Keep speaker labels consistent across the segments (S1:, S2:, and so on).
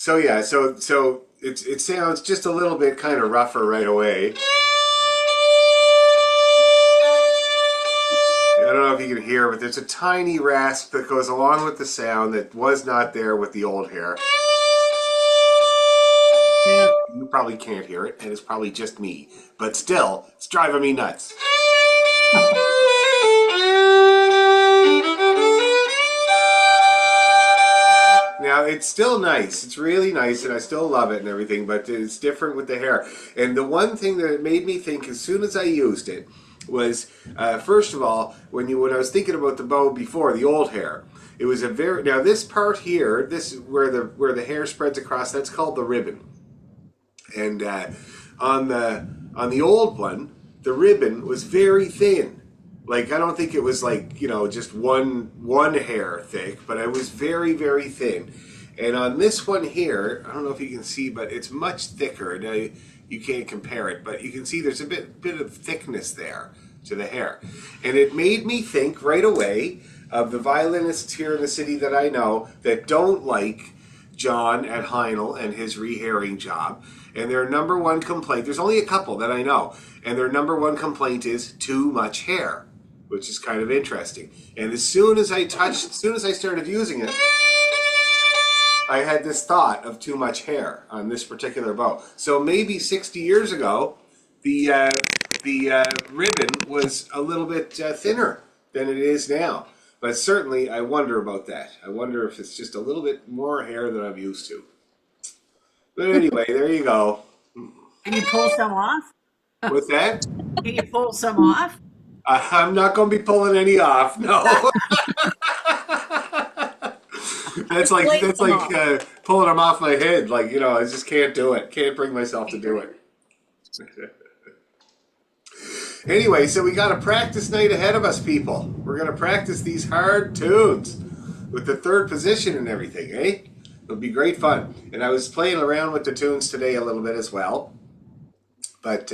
S1: So yeah, so it sounds just a little bit kind of rougher right away. I don't know if you can hear, but there's a tiny rasp that goes along with the sound that was not there with the old hair.
S2: Yeah.
S1: You probably can't hear it, and it's probably just me. But still, it's driving me nuts. Now, it's still nice. It's really nice, and I still love it and everything, but it's different with the hair. And the one thing that it made me think as soon as I used it was, first of all, when I was thinking about the bow before, the old hair, it was a very, now this part here, this is where the hair spreads across, that's called the ribbon. And on the old one, the ribbon was very thin. Like, I don't think it was like, just one hair thick, but it was very, very thin. And on this one here, I don't know if you can see, but it's much thicker. Now, you can't compare it, but you can see there's a bit of thickness there to the hair. And it made me think right away of the violinists here in the city that I know that don't like John at Heinel and his rehairing job. And their number one complaint, there's only a couple that I know, and their number one complaint is too much hair, which is kind of interesting. And as soon as I started using it, I had this thought of too much hair on this particular bow. So maybe 60 years ago, the ribbon was a little bit thinner than it is now. But certainly, I wonder about that. I wonder if it's just a little bit more hair than I'm used to. But anyway, there you go.
S2: Can you pull some off?
S1: With that,
S2: Can you pull some off?
S1: I'm not going to be pulling any off. No, that's like pulling them off my head. Like, I just can't do it. Can't bring myself to do it. Anyway, so we got a practice night ahead of us, people. We're going to practice these hard tunes with the third position and everything, eh? It'll be great fun. And I was playing around with the tunes today a little bit as well. But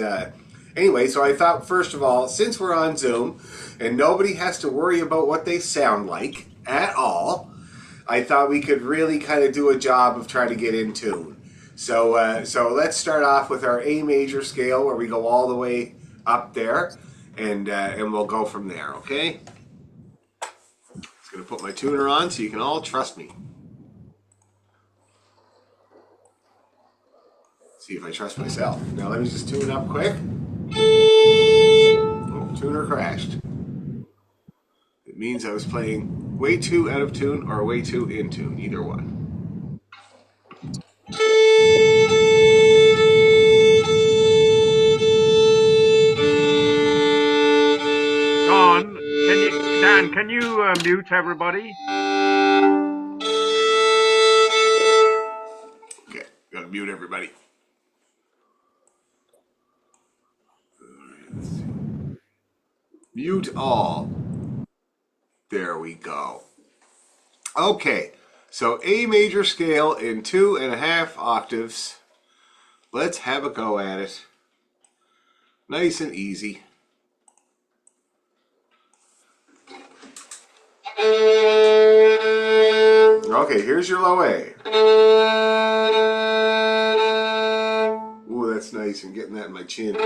S1: anyway, so I thought, first of all, since we're on Zoom and nobody has to worry about what they sound like at all, I thought we could really kind of do a job of trying to get in tune. So let's start off with our A major scale where we go all the way up there, and we'll go from there, okay? Just going to put my tuner on so you can all trust me. See if I trust myself. Now let me just tune up quick. Oh, tuner crashed. It means I was playing way too out of tune or way too in tune, either one.
S3: Dan, can you mute everybody?
S1: Okay, gotta mute everybody. Let's see. Mute all. There we go. Okay, so A major scale in 2.5 octaves. Let's have a go at it. Nice and easy. Okay, here's your low A. Ooh, that's nice. I'm getting that in my chin.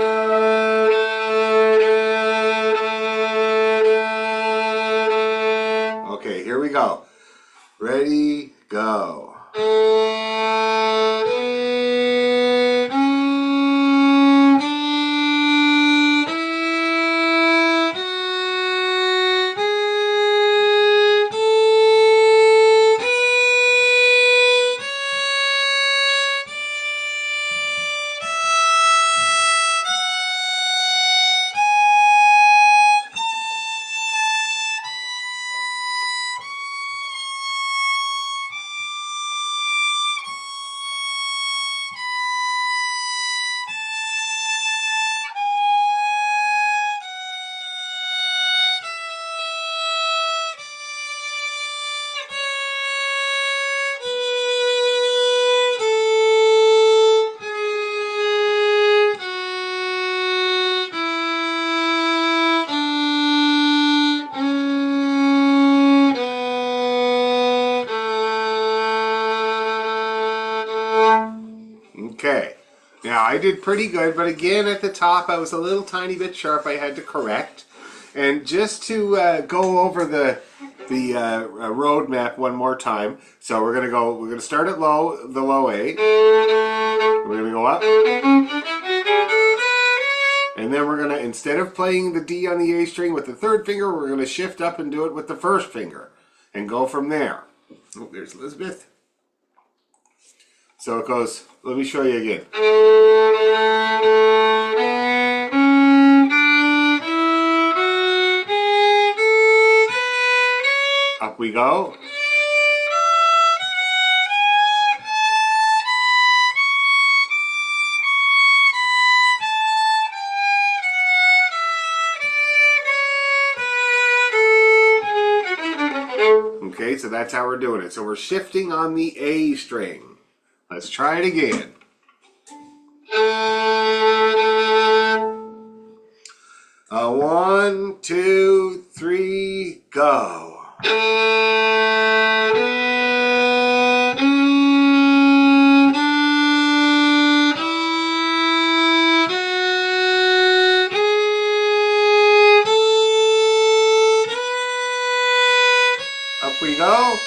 S1: Okay, here we go. Ready, go. Okay. Now, I did pretty good, but again, at the top, I was a little tiny bit sharp. I had to correct. And just to go over the road map one more time. So we're gonna start at the low A. We're gonna go up. And then we're gonna, instead of playing the D on the A string with the third finger, we're gonna shift up and do it with the first finger. And go from there. Oh, there's Elizabeth. So it goes, let me show you again. Up we go. Okay, so that's how we're doing it. So we're shifting on the A string. Let's try it again. One, two, three, go. Up we go.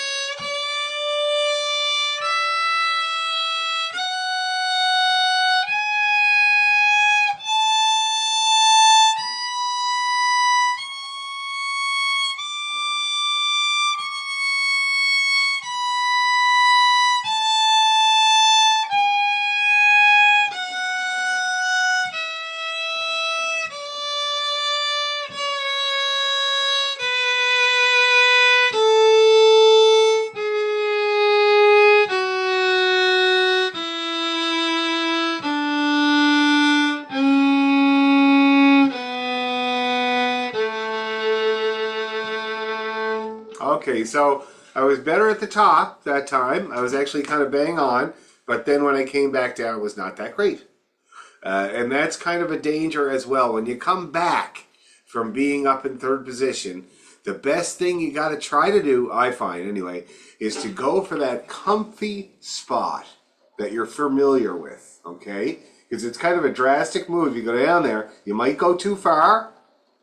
S1: Okay, so I was better at the top that time. I was actually kind of bang on, but then when I came back down, it was not that great. And that's kind of a danger as well. When you come back from being up in third position, the best thing you got to try to do, I find anyway, is to go for that comfy spot that you're familiar with, okay? Because it's kind of a drastic move. You go down there, you might go too far,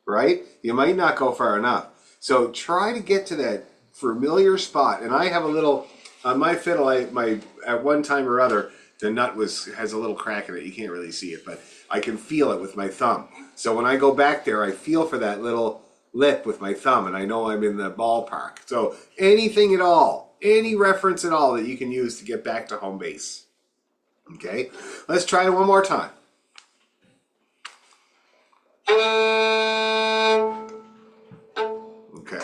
S1: right? You might not go far enough. So try to get to that familiar spot. And I have a little, on my fiddle, at one time or other, the nut has a little crack in it. You can't really see it, but I can feel it with my thumb. So when I go back there, I feel for that little lip with my thumb, and I know I'm in the ballpark. So anything at all, any reference at all that you can use to get back to home base. Okay, let's try it one more time. Okay.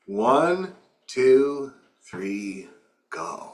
S1: 1, 2, 3, go.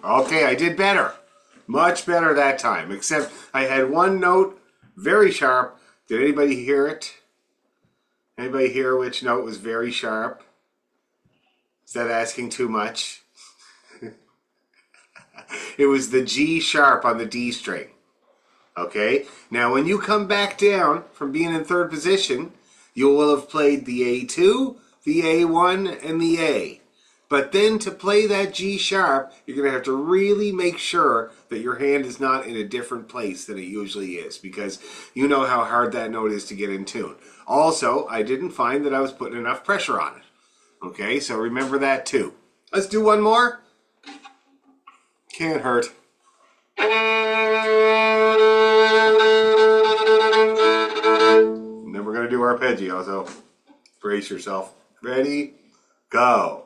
S1: Okay, I did better. Much better that time, except I had one note very sharp. Did anybody hear it? Anybody hear which note was very sharp? Is that asking too much? It was the G sharp on the D string. Okay, now when you come back down from being in third position, you will have played the A2, the A1, and the A. But then to play that G sharp, you're going to have to really make sure that your hand is not in a different place than it usually is, because you know how hard that note is to get in tune. Also, I didn't find that I was putting enough pressure on it. Okay, so remember that too. Let's do one more. Can't hurt. And then we're going to do arpeggio, so brace yourself. Ready? Go.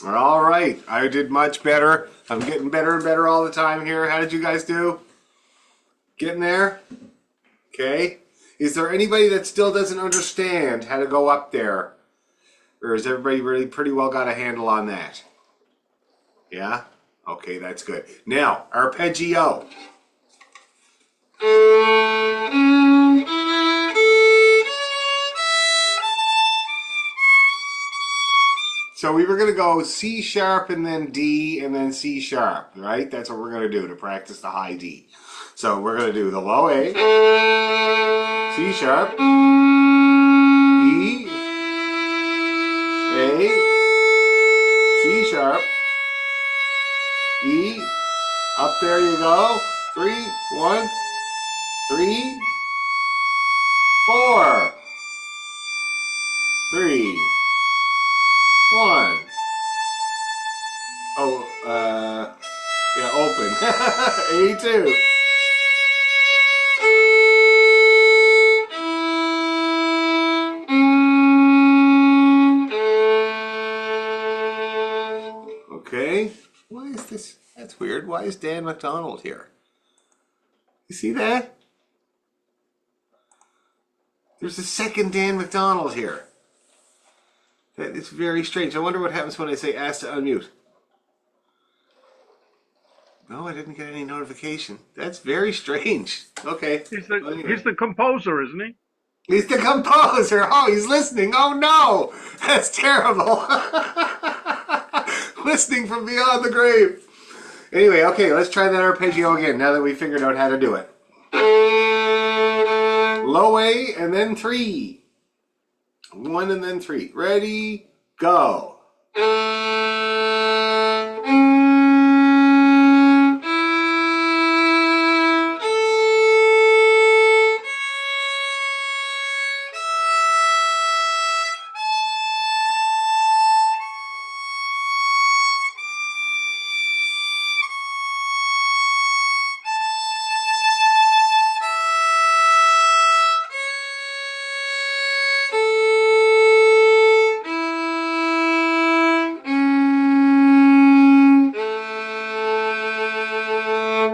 S1: All right, I did much better. I'm getting better and better all the time here. How did you guys do? Getting there? Okay. Is there anybody that still doesn't understand how to go up there? Or has everybody really pretty well got a handle on that? Yeah? Okay, that's good. Now, arpeggio. So we were going to go C sharp and then D and then C sharp, right? That's what we're going to do to practice the high D. So we're going to do the low A, C sharp, E, A, C sharp, E, up there you go, 3, 1, 3, 4, 3, 1. Oh, yeah, open. A2. Okay. Why is this? That's weird. Why is Dan McDonald here? You see that? There's a second Dan McDonald here. That is very strange. I wonder what happens when I say ask to unmute. No, I didn't get any notification. That's very strange. Okay.
S3: He's the composer, isn't he?
S1: He's the composer. Oh, he's listening. Oh, no. That's terrible. Listening from beyond the grave. Anyway, okay, let's try that arpeggio again now that we figured out how to do it. Low A and then 3. 1 and then 3. Ready, go.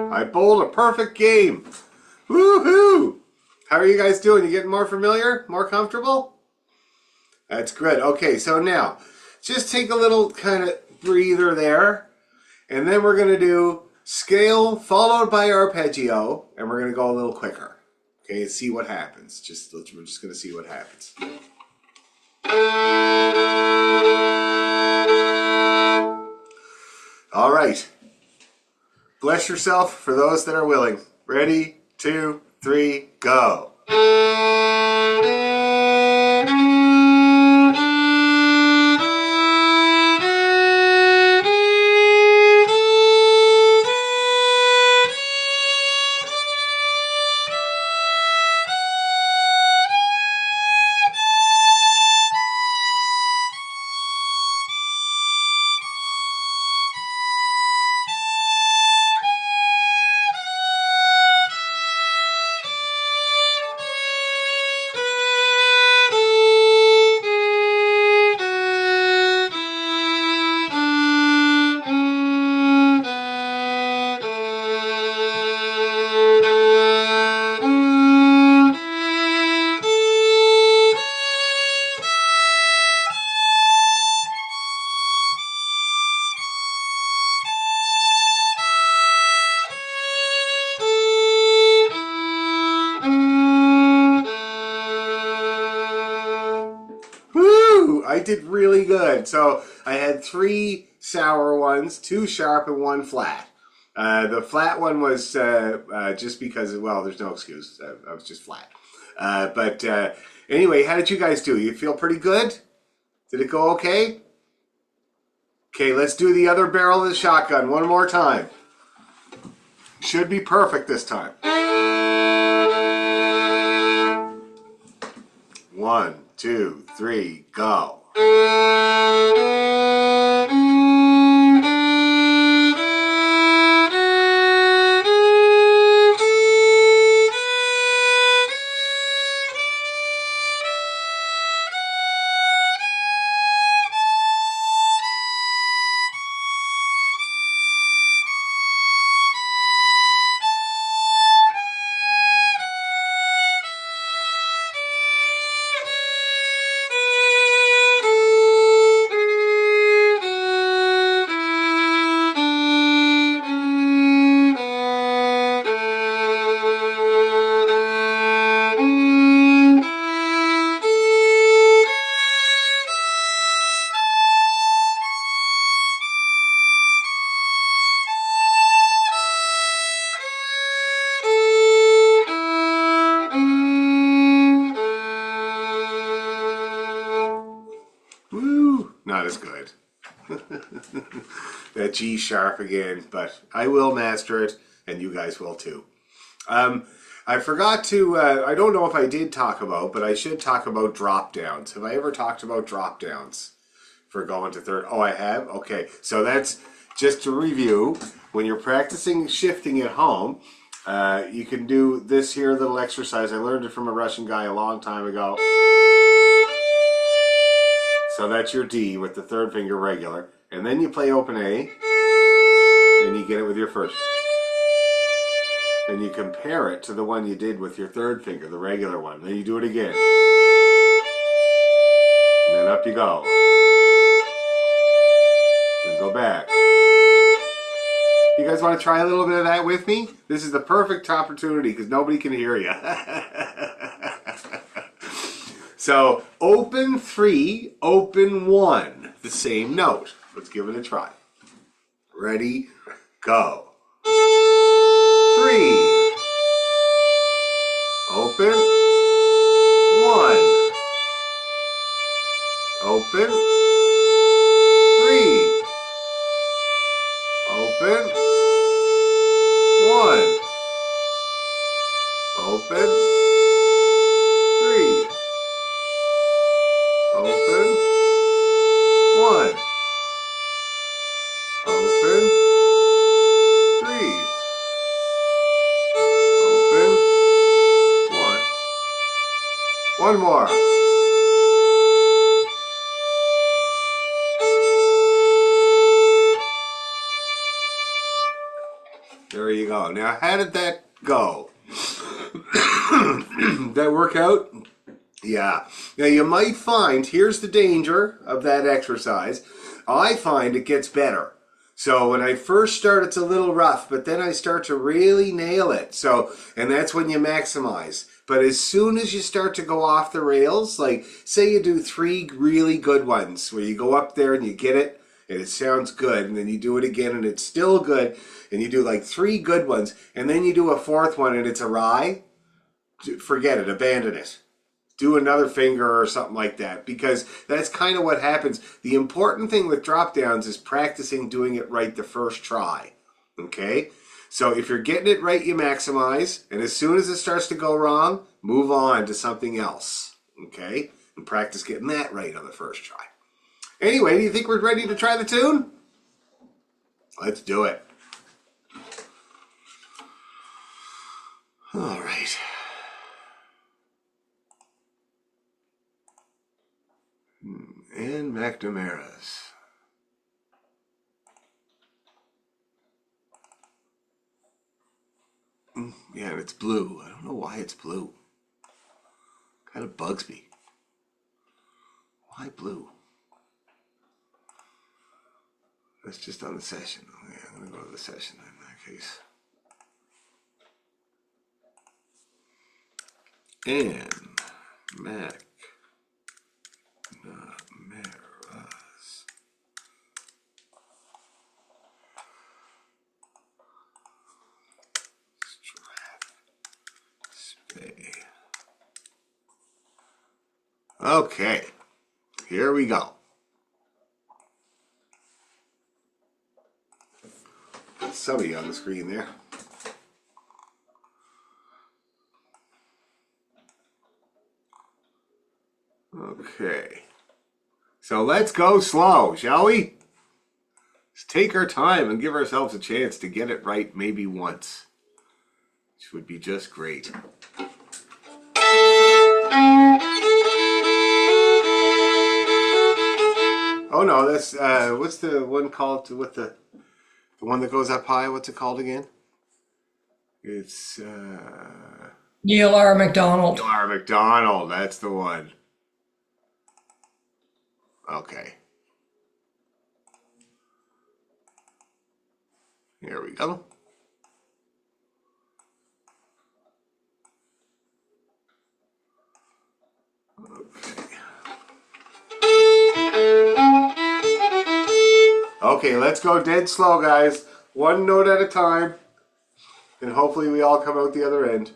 S1: I bowled a perfect game. Woohoo! How are you guys doing? You getting more familiar? More comfortable? That's good. Okay, so now, just take a little kind of breather there. And then we're going to do scale followed by arpeggio. And we're going to go a little quicker. Okay, see what happens. We're just going to see what happens. All right. Bless yourself for those that are willing. Ready, 2, 3, go. did really good. So I had 3 sour ones, 2 sharp, and 1 flat. The flat one was just because, well, there's no excuse. I was just flat. But anyway, how did you guys do? You feel pretty good? Did it go okay? Okay, let's do the other barrel of the shotgun one more time. Should be perfect this time. 1, 2, 3, go. Woo! Not as good. That G sharp again, but I will master it, and you guys will too. I forgot to, I don't know if I did talk about, but I should talk about drop downs. Have I ever talked about drop downs for going to third? Oh, I have? Okay, so that's just to review. When you're practicing shifting at home, you can do this here little exercise. I learned it from a Russian guy a long time ago. So that's your D with the third finger regular. And then you play open A, and you get it with your first. And you compare it to the one you did with your third finger, the regular one. Then you do it again. And then up you go. Then go back. You guys want to try a little bit of that with me? This is the perfect opportunity because nobody can hear you. So, open 3, open 1, the same note. Let's give it a try. Ready, go. 3, open, 1, open, 3, open, 1, open, 3. Open, 1, open, 3, open, 1. One more. There you go. Now, how did that go? Did that work out? Yeah. Now you might find, here's the danger of that exercise. I find it gets better. So when I first start, it's a little rough, but then I start to really nail it. So, and that's when you maximize. But as soon as you start to go off the rails, like say you do 3 really good ones where you go up there and you get it and it sounds good, and then you do it again and it's still good, and you do like 3 good ones, and then you do a 4th one and it's awry, forget it, abandon it. Do another finger or something like that, because that's kind of what happens. The important thing with drop downs is practicing doing it right the first try. Okay? So if you're getting it right, you maximize, and as soon as it starts to go wrong, move on to something else. Okay? And practice getting that right on the first try. Anyway, do you think we're ready to try the tune? Let's do it. All right. And McNamara's. Yeah, and it's blue. I don't know why it's blue. Kind of bugs me. Why blue? That's just on the session. Okay, I'm going to go to the session in that case. And McNamara. Okay, here we go. Somebody on the screen there. Okay. So let's go slow, shall we? Let's take our time and give ourselves a chance to get it right maybe once, which would be just great. Oh no, that's what's the one called with the one that goes up high? What's it called again? It's
S4: Neil R. MacDonald.
S1: Neil R. MacDonald. That's the one. Okay. Here we go. Okay, let's go dead slow, guys. One note at a time. And hopefully we all come out the other end.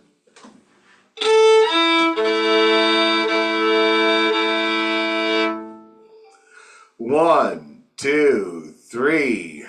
S1: One, two, three.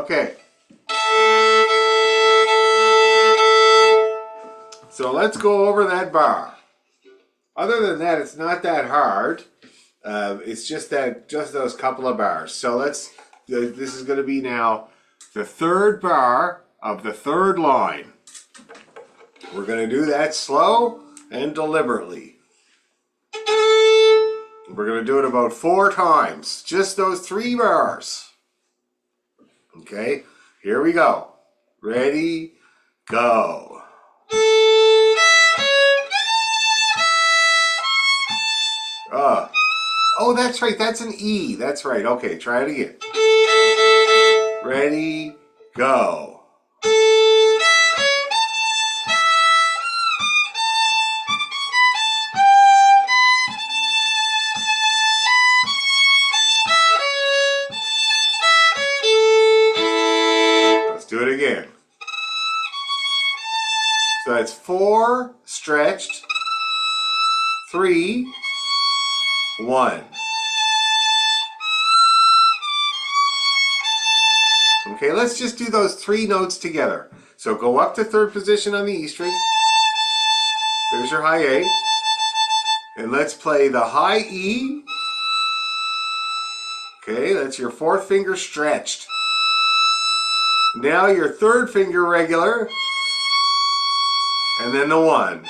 S1: Okay. So let's go over that bar. Other than that, it's not that hard. It's just those couple of bars. So this is going to be now the third bar of the third line. We're going to do that slow and deliberately. We're going to do it about 4 times. Just those 3 bars. Okay, here we go. Ready, go. Oh, that's right. That's an E. That's right. Okay, try it again. Ready, go. Let's do it again. So that's 4 stretched, 3, 1. Okay, let's just do those 3 notes together. So go up to 3rd position on the E string. There's your high A. And let's play the high E. Okay, that's your 4th finger stretched. Now your 3rd finger regular. And then the 1.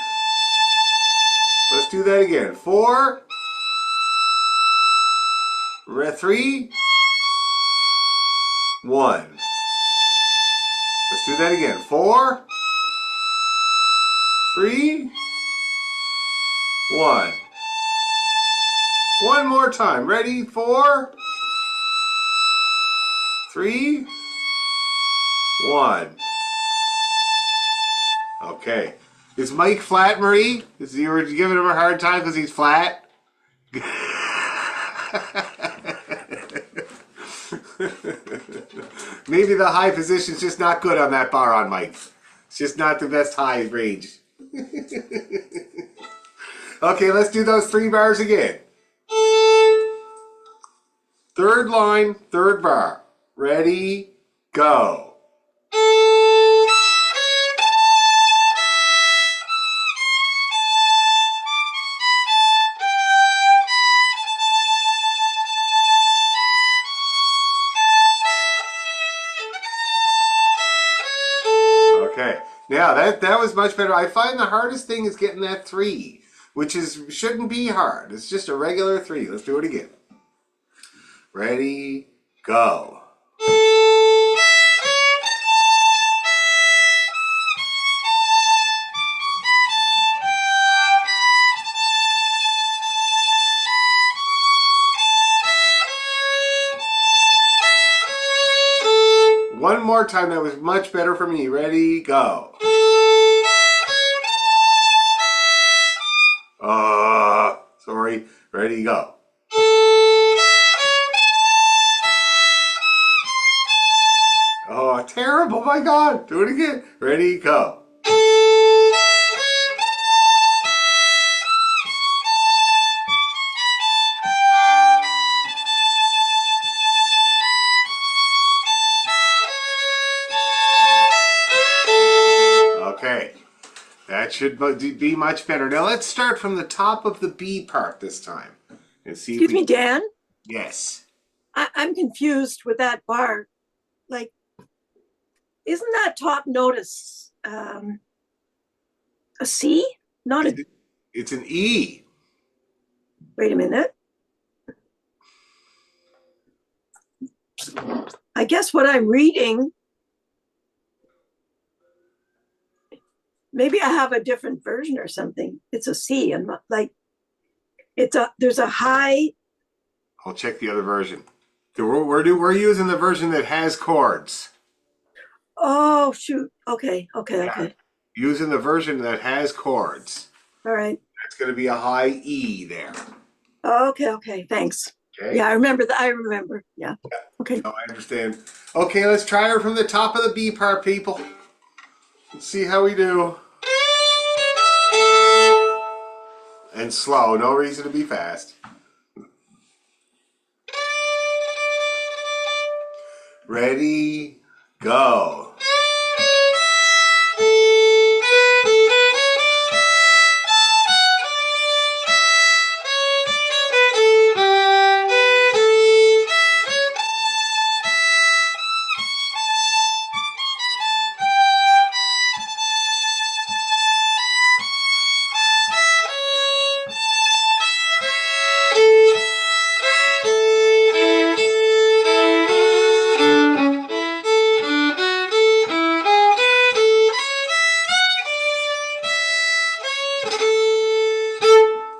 S1: do that again. 4, 3, 1. Let's do that again. 4, 3, 1. One more time. Ready? 4, 3, 1. Okay. Is Mike flat, Marie? Is you were giving him a hard time because he's flat? Maybe the high position's just not good on that bar on Mike. It's just not the best high range. Okay, let's do those 3 bars again. Third line, third bar. Ready, go. Okay, now that was much better. I find the hardest thing is getting that 3, which shouldn't be hard. It's just a regular 3. Let's do it again. Ready, go. One more time, that was much better for me. Ready, go. Sorry. Ready, go. Oh, terrible, my God. Do it again. Ready, go. Okay, that should be much better. Now let's start from the top of the B part this time. And see.
S5: Excuse me, Dan?
S1: Yes.
S5: I'm confused with that bar. Like, isn't that top notice a C? Not a...
S1: It's an E.
S5: Wait a minute. I guess what I'm reading, maybe I have a different version or something. It's a C, and like there's a high.
S1: I'll check the other version. We're using the version that has chords.
S5: Oh shoot! Okay.
S1: Using the version that has chords.
S5: All right.
S1: That's going to be a high E there.
S5: Okay. Thanks.
S1: Okay.
S5: Yeah, I remember that. I remember. Yeah. Okay.
S1: Oh, I understand. Okay, let's try her from the top of the B part, people. Let's see how we do. And slow. No reason to be fast. Ready, go.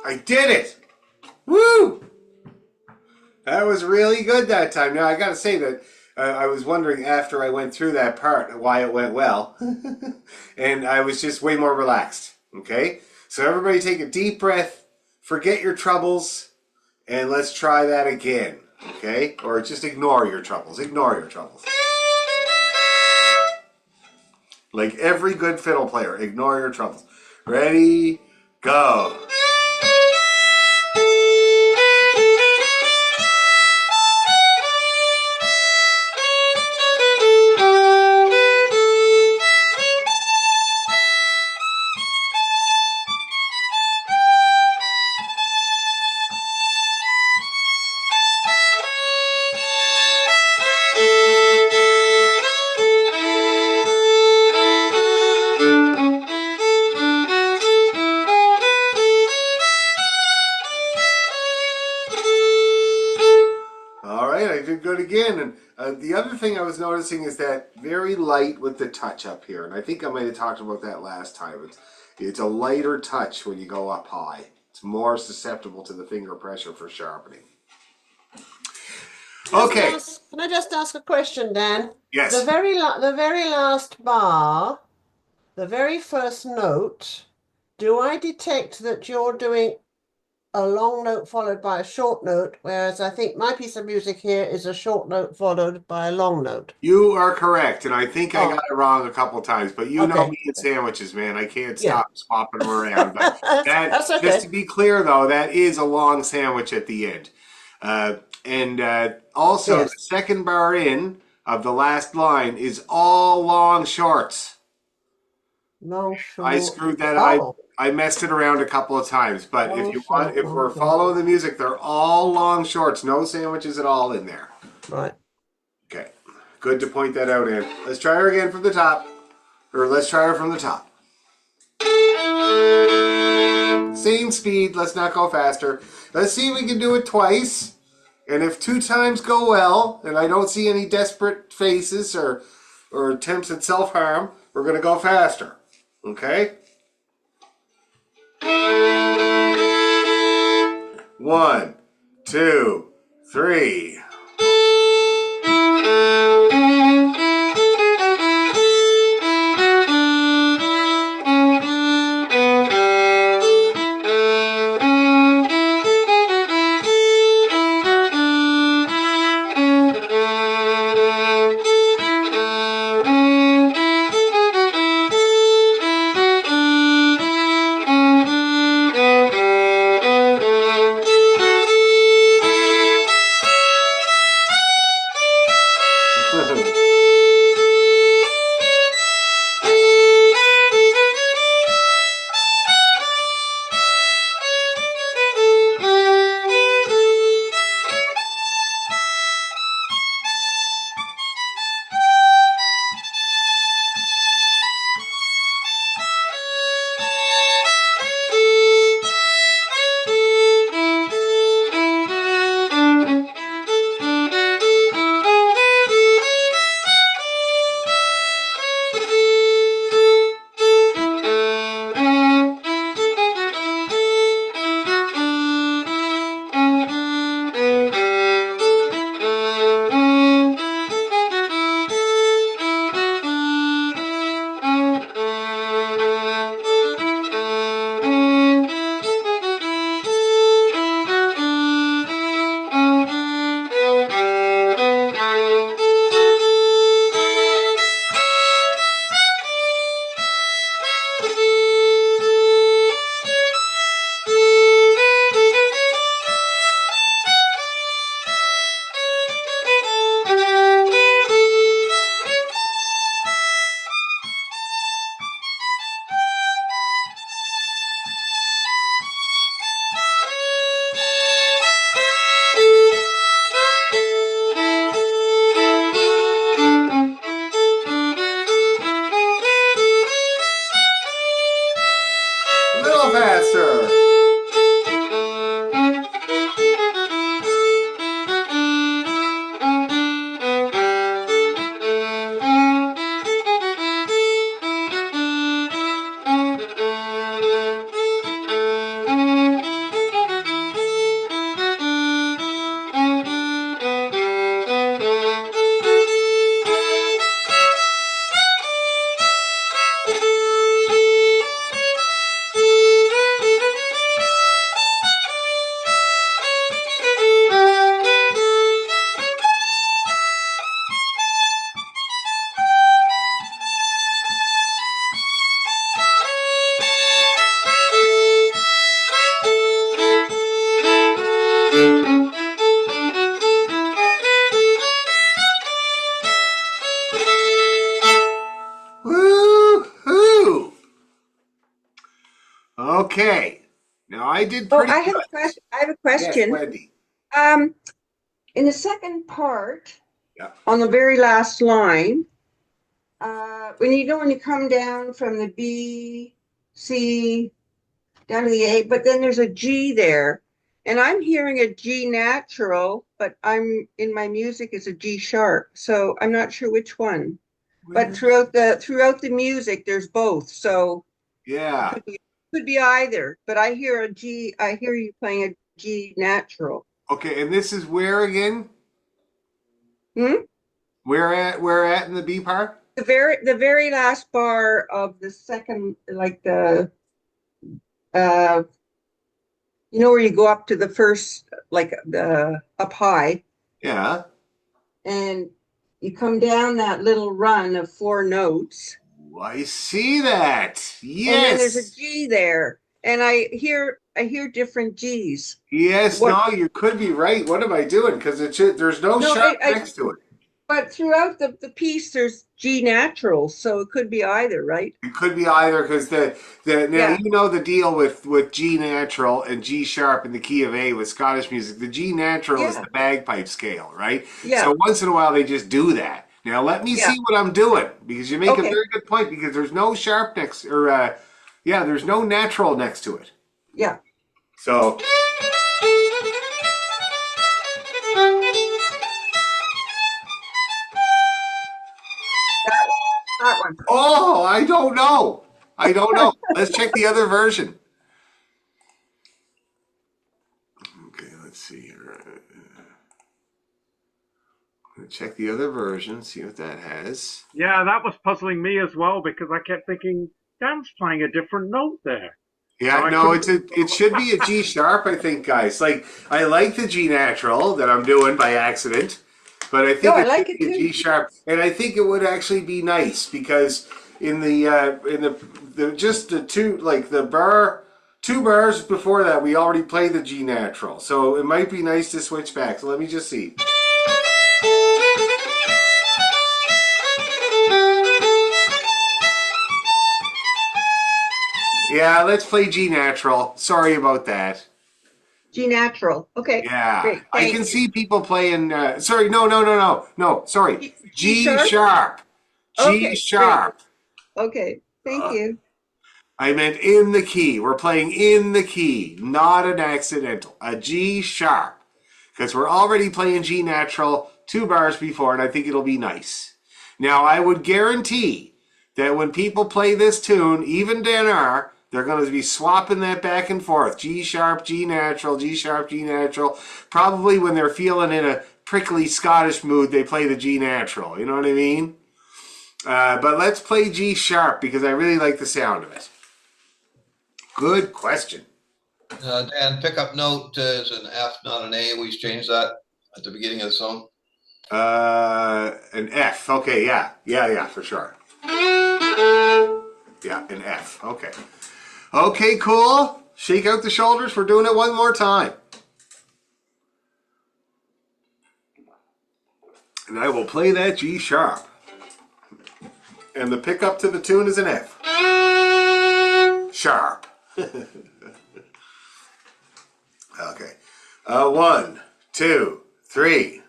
S1: I did it! Woo! That was really good that time. Now, I gotta say that I was wondering after I went through that part why it went well. And I was just way more relaxed. Okay? So everybody take a deep breath, forget your troubles, and let's try that again. Okay? Or just ignore your troubles. Ignore your troubles. Like every good fiddle player, ignore your troubles. Ready, go. All right, I did good again. And the other thing I was noticing is that very light with the touch up here. And I think I might have talked about that last time. It's a lighter touch when you go up high. It's more susceptible to the finger pressure for sharpening. Okay.
S6: Can I just ask a question, Dan?
S1: Yes.
S6: The very last bar, the very first note, do I detect that you're doing a long note followed by a short note, whereas I think my piece of music here is a short note followed by a long note?
S1: You are correct, and I think I got it wrong a couple times, but you know me and sandwiches, man. I can't stop swapping them around. But
S6: That's okay.
S1: just to be clear, though, that is a long sandwich at the end. Also, the second bar in of the last line is all long shorts.
S6: Long short.
S1: I screwed that up. I messed it around a couple of times, but if we're following the music, they're all long shorts, no sandwiches at all in there.
S6: Right.
S1: Okay. Good to point that out, Ann. Let's try her again from the top. Or let's try her from the top. Same speed. Let's not go faster. Let's see if we can do it twice. And if 2 times go well, and I don't see any desperate faces or attempts at self-harm, we're going to go faster. Okay? 1, 2, 3. Faster. Woo-hoo! Okay. Now I did pretty
S5: I have
S1: good.
S5: a question. I have a question.
S1: Yes, Wendy.
S5: In the second part, on the very last line, when you come down from the B, C, down to the A, but then there's a G there. And I'm hearing a G natural, but I'm in my music is a G sharp. So I'm not sure which one. But throughout the music, there's both. So
S1: Yeah.
S5: could be either. But I hear a G. I hear you playing a G natural.
S1: Okay, and this is where again?
S5: Hmm?
S1: Where at in the B part?
S5: The very last bar of the second, like uh you know where you go up to the first, like the up high,
S1: Yeah.
S5: and you come down that little run of 4 notes,
S1: I see that.
S5: and then there's a
S1: Yes.
S5: G there, and I hear different G's.
S1: Yes,
S5: What?
S1: no, you could be right. What am I doing? Because there's no
S5: No,
S1: sharp next to it.
S5: but throughout the piece, there's G naturals, so it could be either, right?
S1: It could be either because the now
S5: Yeah,
S1: you know the deal with G natural and G sharp in the key of A with Scottish music. The G natural is
S5: yeah,
S1: the bagpipe scale, right?
S5: yeah,
S1: So once in a while they just do that. Now let me
S5: yeah.
S1: see what I'm doing because you make a
S5: Okay,
S1: very good point because there's no sharp next or yeah, there's no natural next to it.
S5: yeah.
S1: So
S5: That that one.
S1: oh, I don't know. I don't know. Let's check the other version. Okay, let's see here. Check the other version, see what that has.
S3: Yeah, that was puzzling me as well because I kept thinking Dan's playing a different note there.
S1: Yeah,
S3: So
S1: no, it should be a G sharp, I think, guys. Like I like the G natural that I'm doing by accident, but I
S5: No,
S1: think
S5: I
S1: it
S5: like
S1: should
S5: it
S1: be a
S5: too.
S1: G sharp, and I think it would actually be nice because in the just the two like the bar 2 bars before that we already played the G natural, so it might be nice to switch back. So let me just see. Yeah, let's play G natural. Sorry about that.
S5: G natural. Okay,
S1: Yeah,
S5: great.
S1: I can
S5: Thank you.
S1: see people playing. Sorry, no. Sorry,
S5: G
S1: G
S5: sharp?
S1: sharp. G
S5: Okay, great.
S1: sharp.
S5: Okay, thank you.
S1: I meant in the key. We're playing in the key, not an accidental. A G sharp. Because we're already playing G natural 2 bars before, and I think it'll be nice. Now, I would guarantee that when people play this tune, even Dan R, they're going to be swapping that back and forth. G sharp, G natural, G sharp, G natural. Probably when they're feeling in a prickly Scottish mood, they play the G natural. You know what I mean? But let's play G sharp because I really like the sound of it. Good question.
S7: Dan, pickup note is an F, not an A. We changed that at the beginning of the song.
S1: An F. Okay, yeah, for sure. Yeah, an F. Okay. Okay, cool. Shake out the shoulders. We're doing it one more time. And I will play that G sharp. And the pickup to the tune is an F. Sharp. Okay. 1, 2, 3.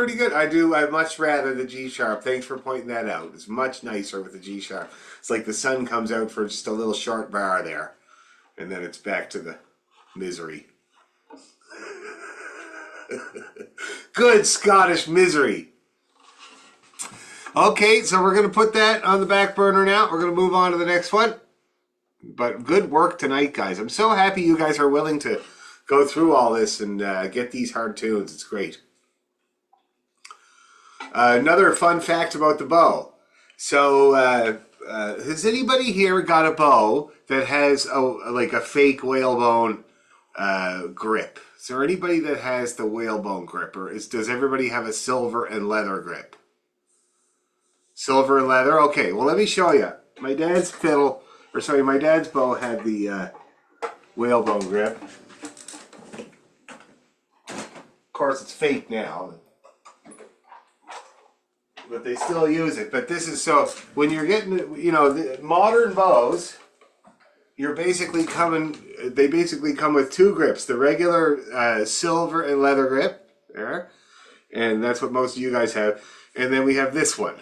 S1: pretty good. I'd much rather the G sharp. Thanks for pointing that out. It's much nicer with the G sharp. It's like the sun comes out for just a little short bar there. And then it's back to the misery. Good Scottish misery. Okay, so we're going to put that on the back burner now. We're going to move on to the next one. But good work tonight, guys. I'm so happy you guys are willing to go through all this and get these hard tunes. It's great. Another fun fact about the bow. So, has anybody here got a bow that has like a fake whalebone grip? Is there anybody that has the whalebone grip, or does everybody have a silver and leather grip? Silver and leather? Okay, well, let me show you. My dad's bow had the whalebone grip. Of course, it's fake now, but they still use it. But this is so, when you're getting, the modern bows, they basically come with two grips, the regular silver and leather grip there, and that's what most of you guys have. And then we have this one.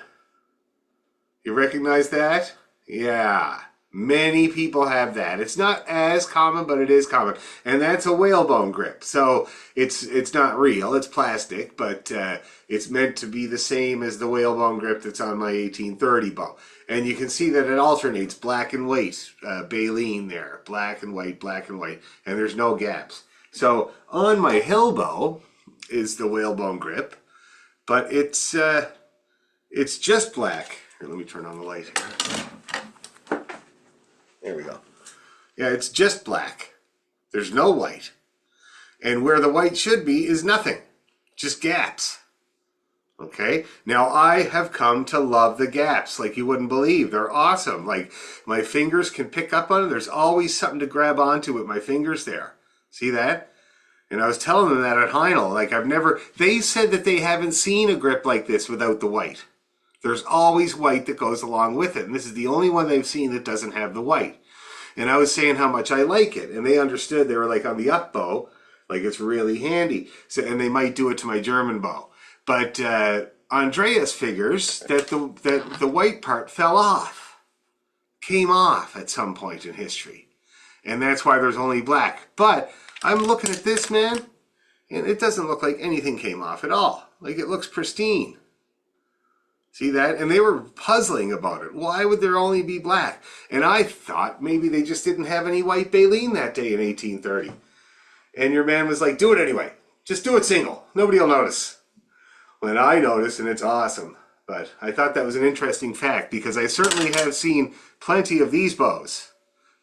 S1: You recognize that? Yeah. Many people have that. It's not as common, but it is common. And that's a whalebone grip. So it's not real. It's plastic, but it's meant to be the same as the whalebone grip that's on my 1830 bow. And you can see that it alternates black and white, baleen there. Black and white, and there's no gaps. So on my hill bow is the whalebone grip, but it's just black. Here, let me turn on the light here. There we go. Yeah, it's just black. There's no white. And where the white should be is nothing. Just gaps. Okay? Now, I have come to love the gaps like you wouldn't believe. They're awesome. Like, my fingers can pick up on it. There's always something to grab onto with my fingers there. See that? And I was telling them that at Heinel. Like, they said that they haven't seen a grip like this without the white. There's always white that goes along with it. And this is the only one they've seen that doesn't have the white. And I was saying how much I like it. And they understood. They were like, on the up bow, like, it's really handy. So, and they might do it to my German bow. But Andreas figures that the white part fell off. Came off at some point in history. And that's why there's only black. But I'm looking at this, man, and it doesn't look like anything came off at all. Like, it looks pristine. See that? And they were puzzling about it. Why would there only be black? And I thought maybe they just didn't have any white baleen that day in 1830. And your man was like, do it anyway. Just do it single. Nobody will notice. When I noticed, and it's awesome. But I thought that was an interesting fact, because I certainly have seen plenty of these bows,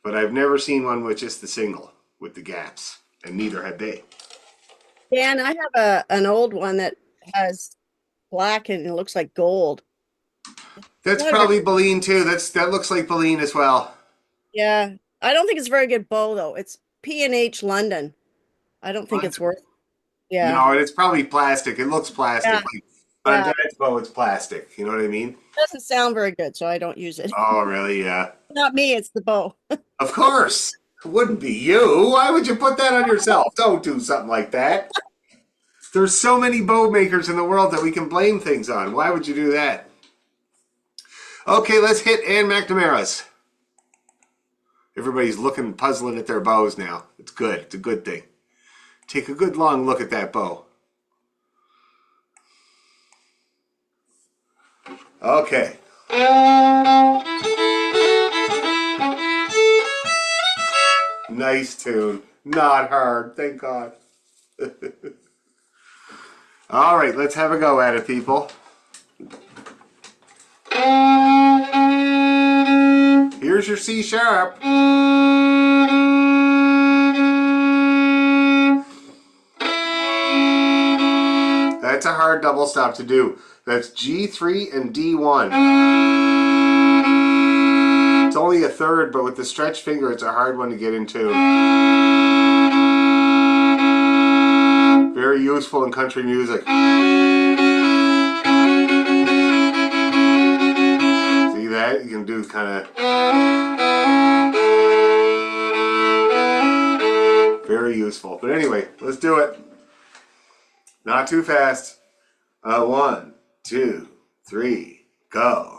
S1: but I've never seen one with just the single, with the gaps. And neither had they.
S8: Dan, I have an old one that has black and it looks like gold.
S1: That's probably baleen too. That looks like baleen as well.
S8: Yeah, I don't think it's a very good bow though. It's P&H London. I don't think it's worth. Yeah.
S1: No, it's probably plastic. It looks plastic.
S8: Yeah.
S1: Like, on Dad's bow, it's plastic. You know what I mean?
S8: It doesn't sound very good, so I don't use it.
S1: Oh, really? Yeah.
S8: Not me. It's the bow.
S1: Of course. It wouldn't be you. Why would you put that on yourself? Don't do something like that. There's so many bow makers in the world that we can blame things on. Why would you do that? Okay, let's hit Ann McNamara's. Everybody's looking, puzzling at their bows now. It's good. It's a good thing. Take a good long look at that bow. Okay. Nice tune. Not hard. Thank God. All right, let's have a go at it, people. Here's your C sharp. That's a hard double stop to do. That's G3 and D1. It's only a third, but with the stretched finger, it's a hard one to get into. Very useful in country music. See that? You can do kind of... Very useful. But anyway, let's do it. Not too fast. 1, 2, 3, go.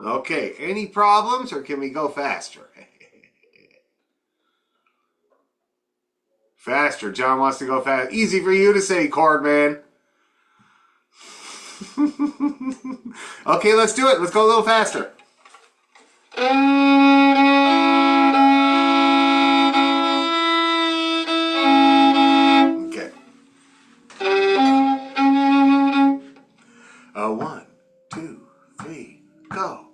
S1: Okay, any problems or can we go faster? Faster. John wants to go fast. Easy for you to say, chord man. Okay, let's do it. Let's go a little faster. Okay. 1, 2, 3, go.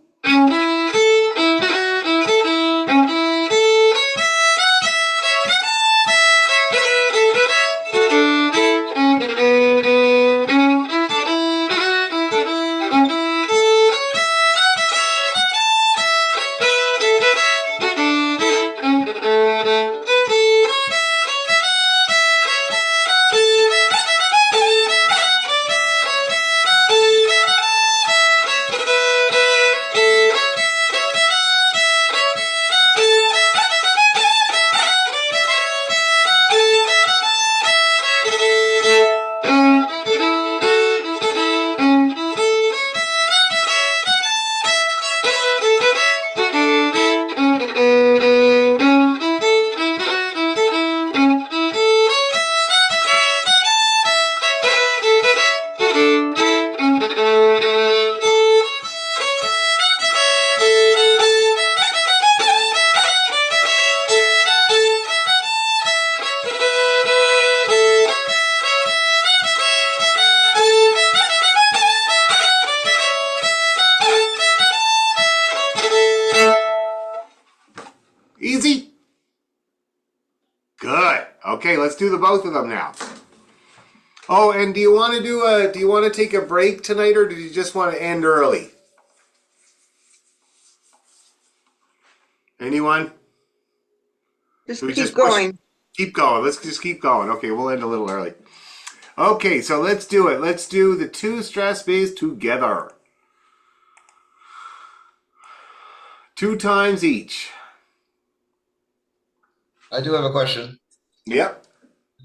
S1: Easy? Good. Okay, let's do the both of them now. Oh, and do you want to take a break tonight or do you just want to end early? Anyone?
S5: Just
S1: Should we
S5: keep
S1: just push-
S5: going.
S1: Keep going. Let's just keep going. Okay, we'll end a little early. Okay, so let's do it. Let's do the two strathspeys together. 2 times each.
S7: I do have a question.
S1: Yep.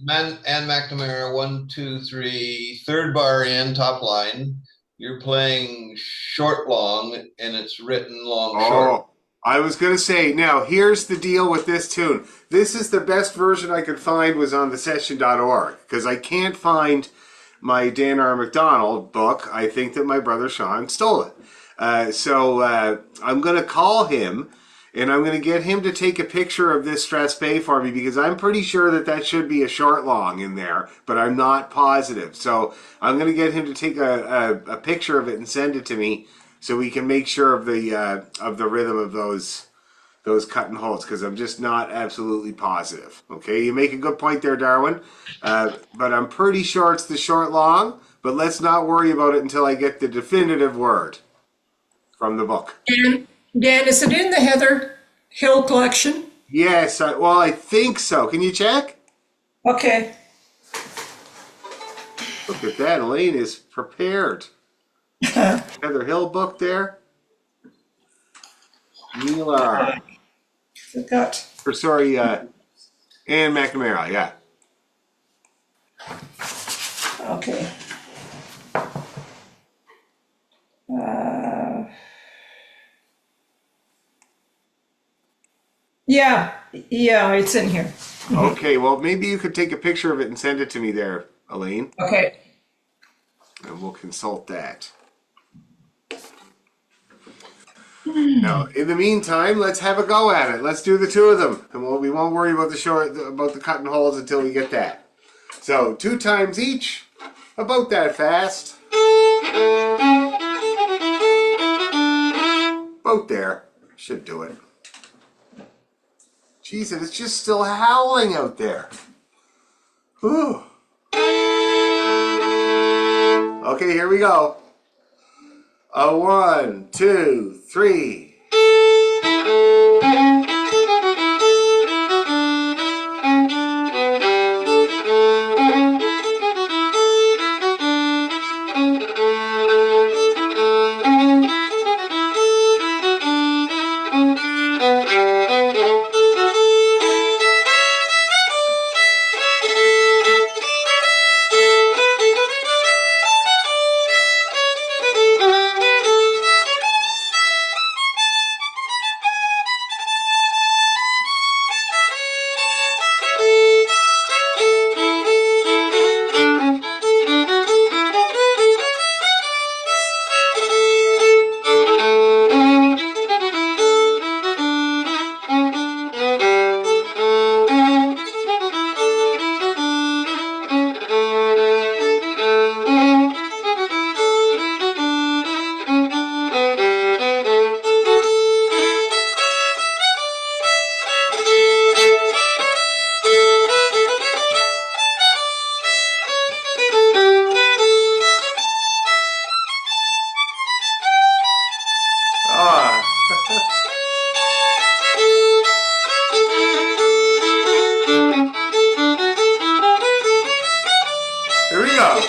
S7: Ann McNamara, 1, 2, 3, third bar in, top line. You're playing short long, and it's written long short.
S1: I was going to say, now, here's the deal with this tune. This is the best version I could find was on thesession.org, because I can't find my Dan R. McDonald book. I think that my brother Sean stole it. So I'm going to call him, and I'm going to get him to take a picture of this strathspey for me, because I'm pretty sure that that should be a short long in there, but I'm not positive. So I'm going to get him to take a picture of it and send it to me, so we can make sure of the rhythm of those cut and holds, because I'm just not absolutely positive. Okay, you make a good point there, Darwin, but I'm pretty sure it's the short long, but let's not worry about it until I get the definitive word. from the book.
S4: And Dan, is it in the Heather Hill collection?
S1: Yes, I think so. Can you check?
S4: Okay.
S1: Look at that. Elaine is prepared. Heather Hill book there. Neil
S4: Forgot.
S1: or sorry, Anne McNamara, yeah.
S4: Okay. Yeah, it's in here.
S1: Okay, well, maybe you could take a picture of it and send it to me there, Elaine,
S4: Okay.
S1: and we'll consult that. Now, in the meantime, let's have a go at it. Let's do the two of them, and we won't worry about the cutting holes until we get that. So, 2 times each, about that fast. About there. Should do it. Jeez, and it's just still howling out there. Whew. Okay, here we go. 1, 2, 3. Ah. Here we go.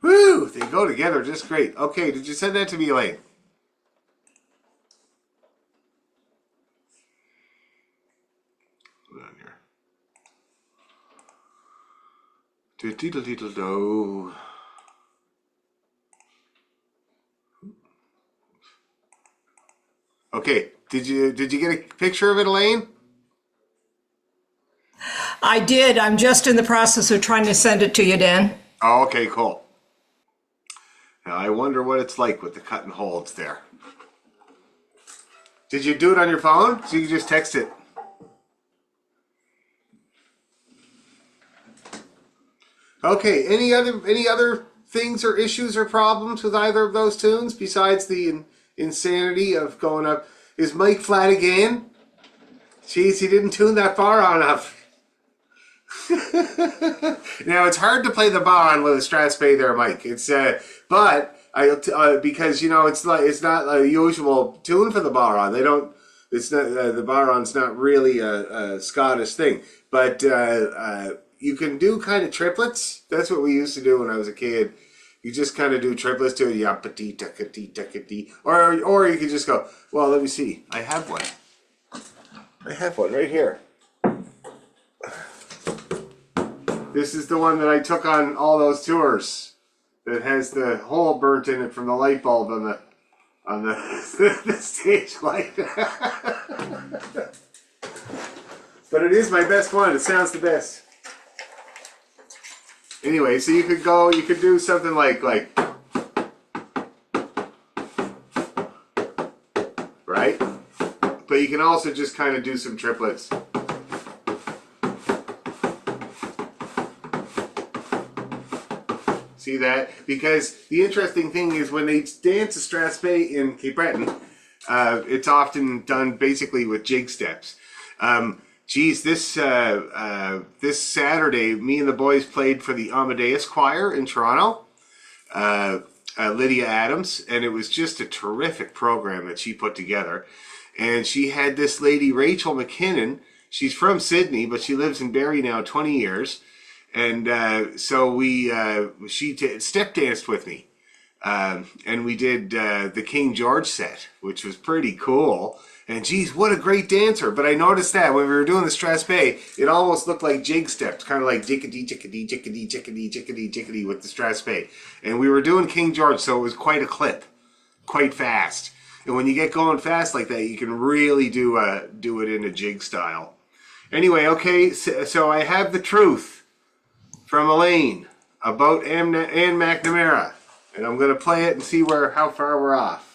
S1: Woo! They go together just great. Okay, did you send that to me, Elaine? Hold on here. Do. Okay, did you get a picture of it, Elaine?
S4: I did. I'm just in the process of trying to send it to you, Dan.
S1: Oh, okay, cool. Now I wonder what it's like with the cut and holds there. Did you do it on your phone? So you can just text it. Okay, any other things or issues or problems with either of those tunes besides the insanity of going up? Is Mike flat again? Jeez, he didn't tune that bar on up. Now it's hard to play the bar on with a Strat Spade there, Mike. It's but Because it's not a usual tune for the baron. They don't. It's not the baron's not really a Scottish thing, but you can do kind of triplets. That's what we used to do when I was a kid. You just kind of do triplets to it, yapati takati takati, or you could just go. Well, let me see. I have one right here. This is the one that I took on all those tours. That has the hole burnt in it from the light bulb on the the stage light. But it is my best one. It sounds the best. Anyway, so you could do something like right? But you can also just kind of do some triplets. See that? Because the interesting thing is when they dance a strathspey in Cape Breton, it's often done basically with jig steps. This Saturday, me and the boys played for the Amadeus Choir in Toronto, Lydia Adams, and it was just a terrific program that she put together. And she had this lady, Rachel McKinnon. She's from Sydney, but she lives in Barrie now 20 years. And so she step danced with me. And we did the King George set, which was pretty cool. And geez, what a great dancer. But I noticed that when we were doing the strathspey, it almost looked like jig steps, kind of like jickety, jickety, jickety, jickety, jickety, jickety with the strathspey. And we were doing King George, so it was quite a clip, quite fast. And when you get going fast like that, you can really do it in a jig style. Anyway, okay, so I have the truth from Elaine about Anne McNamara, and I'm going to play it and see how far we're off.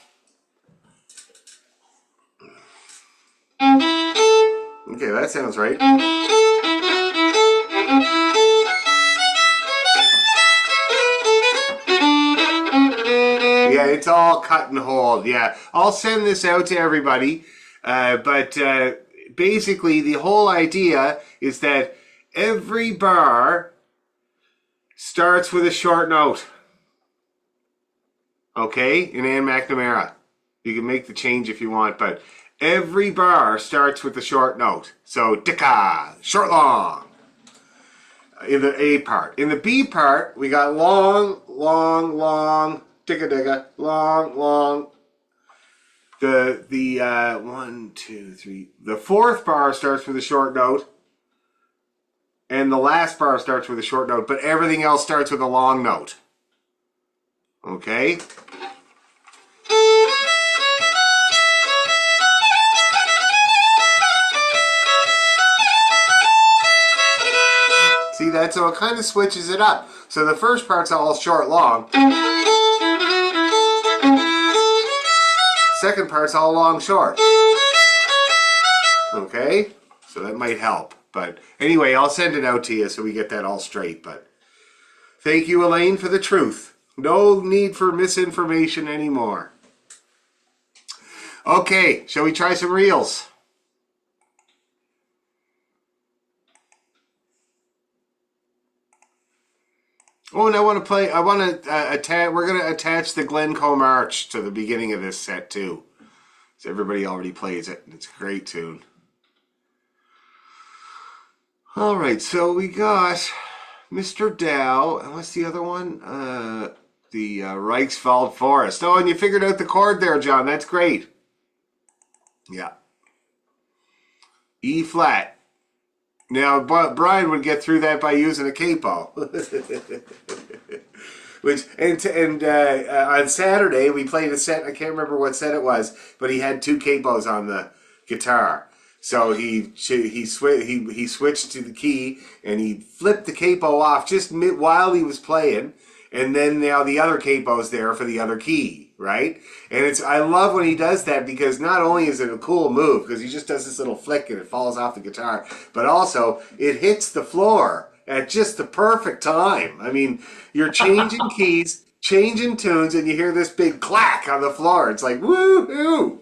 S1: Okay, that sounds right. Yeah, it's all cut and hold. Yeah, I'll send this out to everybody, but basically the whole idea is that every bar starts with a short note. Okay? In Anne McNamara. You can make the change if you want, but every bar starts with a short note. So, dicka, short, long. In the A part. In the B part, we got long, long, long, dicka, dicka, long, long. The 1, 2, 3. The fourth bar starts with a short note. And the last bar starts with a short note, but everything else starts with a long note. Okay? See that? So it kind of switches it up. So the first part's all short, long. Second part's all long, short. Okay? So that might help. But anyway, I'll send it out to you so we get that all straight. But thank you, Elaine, for the truth. No need for misinformation anymore. Okay, shall we try some reels? Oh, and we're going to attach the Glencoe March to the beginning of this set too. So everybody already plays it. It's a great tune. All right, so we got Mr. Dow, and what's the other one? The Reichswald Forest. Oh, and you figured out the chord there, John. That's great. Yeah. E flat. Now, Brian would get through that by using a capo. On Saturday we played a set. I can't remember what set it was, but he had 2 capos on the guitar. So he switched to the key and he flipped the capo off just while he was playing, and then now the other capo's there for the other key, right? And I love when he does that, because not only is it a cool move because he just does this little flick and it falls off the guitar, but also it hits the floor at just the perfect time. I mean, you're changing keys, changing tunes, and you hear this big clack on the floor. It's like woo-hoo!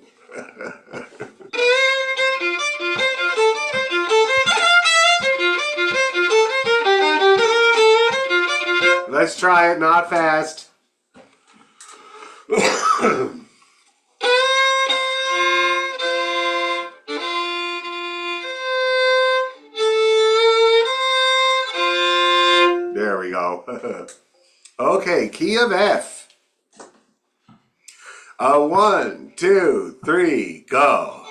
S1: Let's try it, not fast. go. Okay, key of F. 1, 2, 3, go.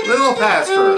S1: Little pastor.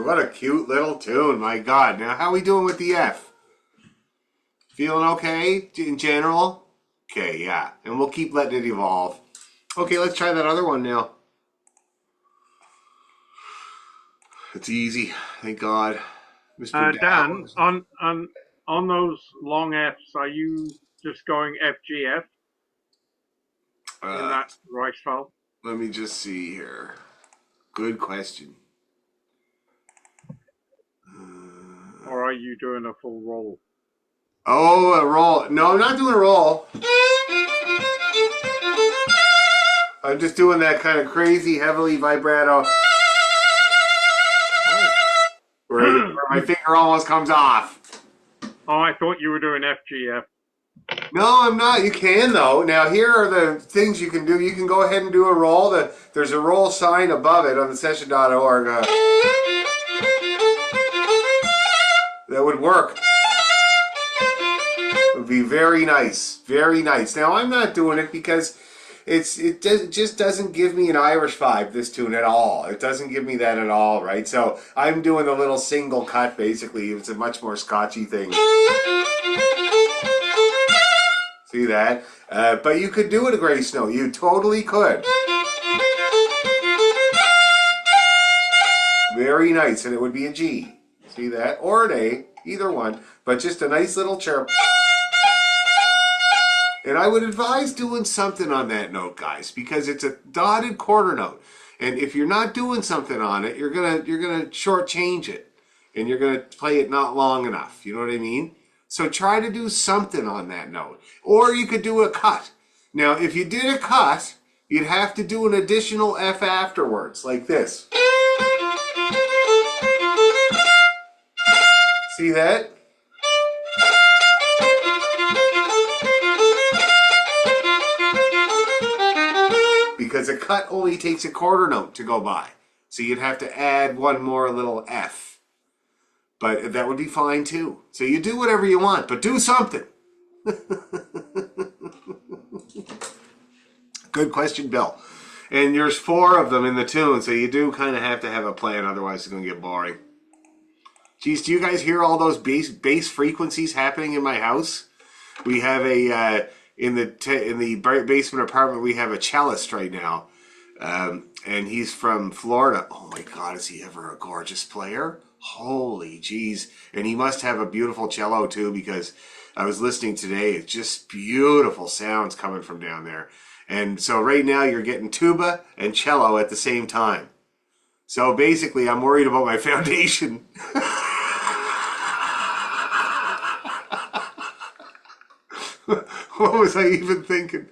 S1: What a cute little tune, my God. Now, how are we doing with the F? Feeling okay in general? Okay, yeah. And we'll keep letting it evolve. Okay, let's try that other one now. It's easy, thank God. Mr.
S3: Dan, on those long Fs, are you just going F G F in that Rehearsal?
S1: Let me just see here. Good question.
S3: Or are you doing a full roll?
S1: Oh, a roll. No, I'm not doing a roll. I'm just doing that kind of crazy, heavily vibrato. Where my finger almost comes off.
S3: Oh, I thought you were doing FGF.
S1: No, I'm not. You can, though. Now, here are the things you can do. You can go ahead and do a roll. There's a roll sign above it on the session.org. That would work. be very nice. Very nice. Now, I'm not doing it because it just doesn't give me an Irish vibe, this tune, at all. It doesn't give me that at all, right? So I'm doing a little single cut, basically. It's a much more Scotchy thing. See that? But you could do it a grace note. You totally could. Very nice, and it would be a G. See that? Or an A, either one. But just a nice little chirp. And I would advise doing something on that note, guys, because it's a dotted quarter note. And if you're not doing something on it, you're gonna shortchange it. And you're gonna play it not long enough. You know what I mean? So try to do something on that note. Or you could do a cut. Now, if you did a cut, you'd have to do an additional F afterwards, like this. See that? Because a cut only takes a quarter note to go by. So you'd have to add one more little F. But that would be fine too. So you do whatever you want, but do something. Good question, Bill. And there's 4 of them in the tune, so you do kind of have to have a plan, otherwise it's going to get boring. Geez, do you guys hear all those bass frequencies happening in my house? We have a in the basement apartment. We have a cellist right now, and he's from Florida. Oh my God, is he ever a gorgeous player? Holy jeez! And he must have a beautiful cello too, because I was listening today. It's just beautiful sounds coming from down there. And so right now you're getting tuba and cello at the same time. So basically, I'm worried about my foundation. What was I even thinking?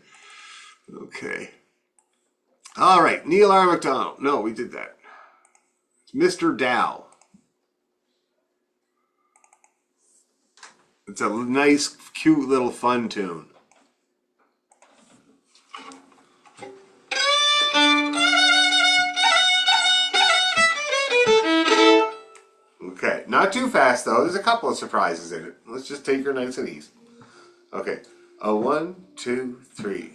S1: Okay. All right. Neil R. MacDonald. No, we did that. It's Mr. Dow. It's a nice, cute little fun tune. Okay. Not too fast, though. There's a couple of surprises in it. Let's just take her nice and easy. Okay. 1, 2, 3.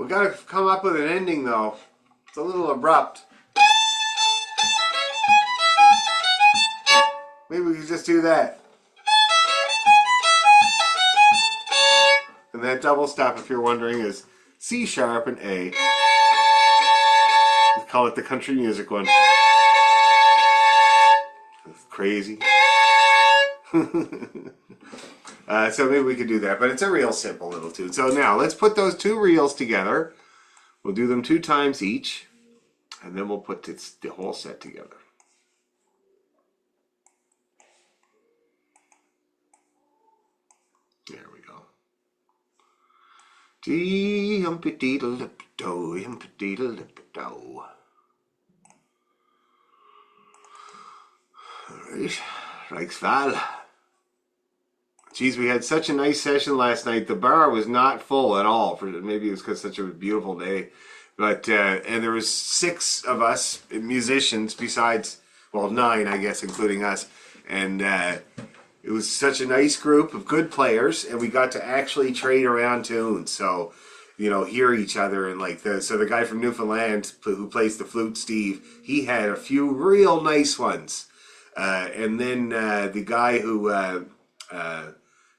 S1: We gotta come up with an ending though. It's a little abrupt. Maybe we could just do that. And that double stop, if you're wondering, is C sharp and A. We call it the country music one. That's crazy. So maybe we could do that, but it's a real simple little tune. So now let's put those 2 reels together. We'll do them 2 times each, and then we'll put the whole set together. There we go. Dee-um-pa-dee-da-lip-do, yum-pa-dee-da-lip-do. All right, Reichsval. Geez, we had such a nice session last night. The bar was not full at all. Maybe it was because such a beautiful day. But and there was 6 of us musicians besides well, 9, I guess, including us. And it was such a nice group of good players, and we got to actually trade around tunes. So, hear each other. And so the guy from Newfoundland who plays the flute, Steve, he had a few real nice ones. And then the guy who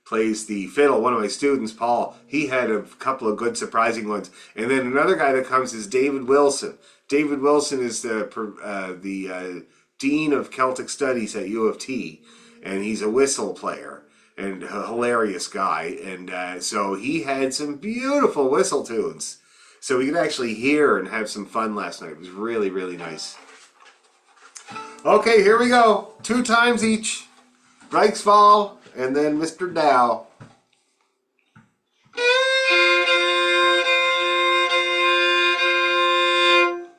S1: plays the fiddle, one of my students, Paul, he had a couple of good surprising ones. And then another guy that comes is David Wilson. David Wilson is the Dean of Celtic Studies at U of T, and he's a whistle player and a hilarious guy. And so he had some beautiful whistle tunes. So we could actually hear and have some fun last night. It was really, really nice. Okay, here we go. 2 times each. Reichsfall and then Mr. Dow.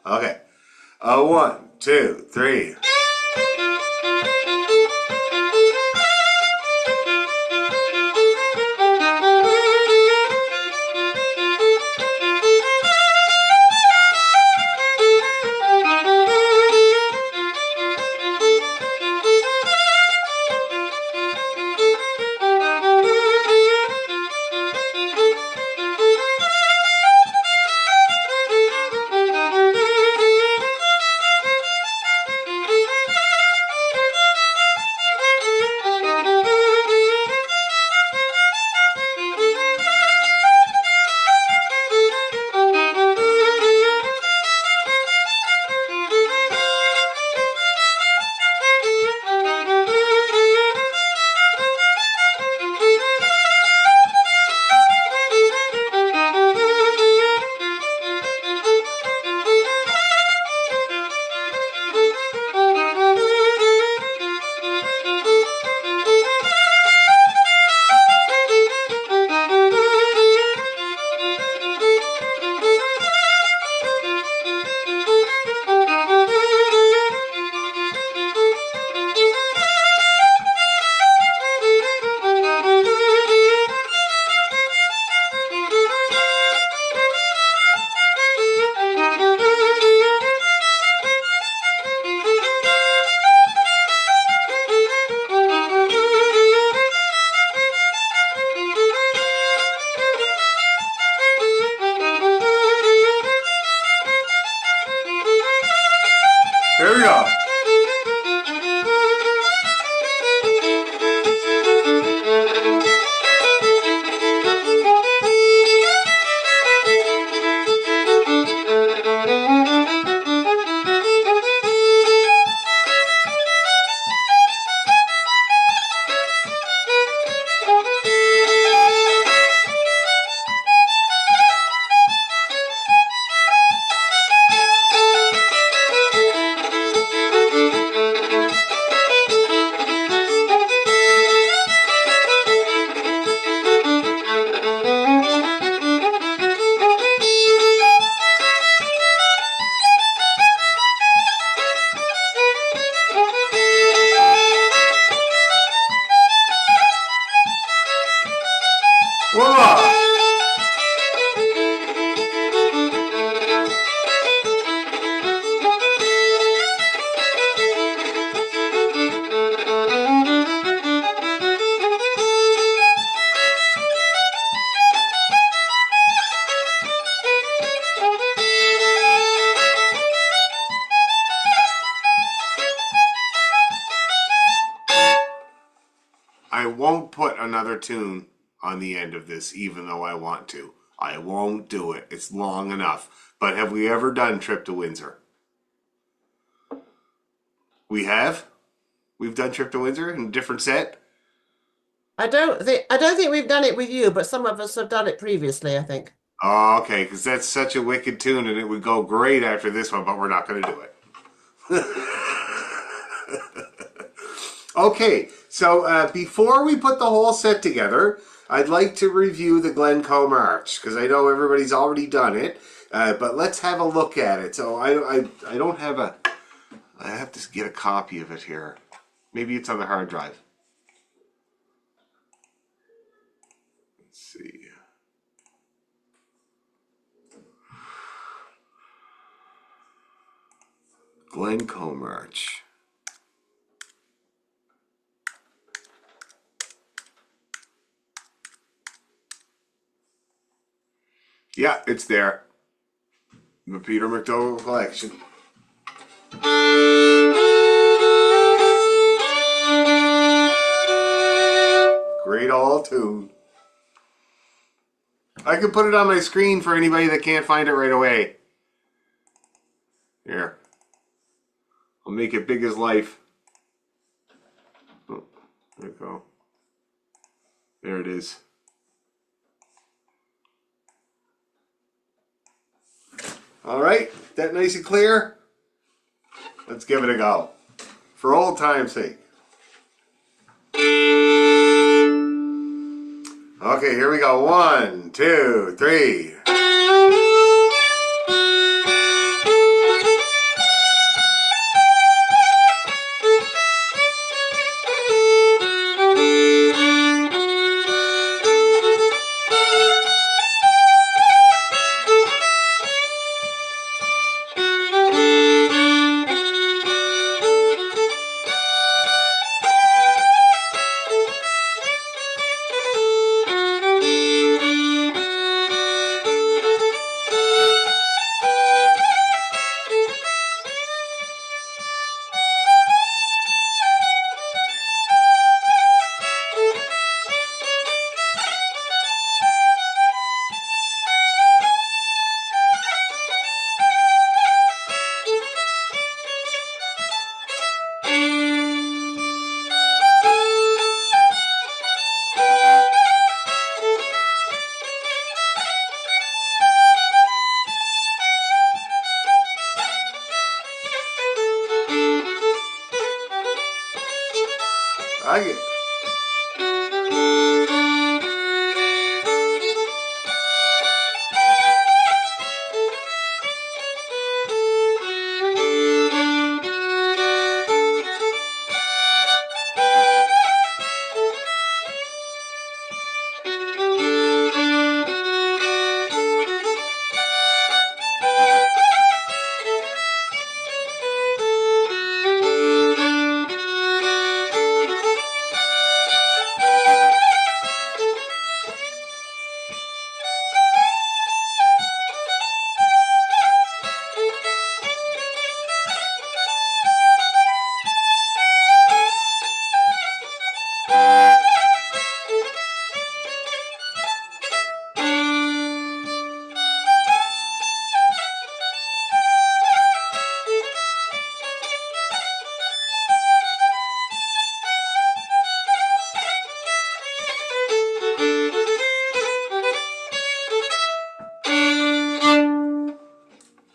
S1: Okay. 1, 2, 3. Here we go. Whoa! I won't put another tune on the end of this, even though I want to. I won't do it. It's long enough. But have we ever done Trip to Windsor? We have? We've done Trip to Windsor in a different set?
S6: I don't think we've done it with you, but some of us have done it previously, I think.
S1: Oh, okay, because that's such a wicked tune and it would go great after this one, but we're not going to do it. Okay, so before we put the whole set together, I'd like to review the Glencoe March, because I know everybody's already done it, but let's have a look at it. So I don't have a... I have to get a copy of it here. Maybe it's on the hard drive. Let's see. Glencoe March. Yeah, it's there. The Peter McDowell collection. Great old tune. I can put it on my screen for anybody that can't find it right away. Here. I'll make it big as life. Oh, there we go. There it is. All right, that nice and clear? Let's give it a go. For old time's sake. Okay, here we go. 1, 2, 3. I get.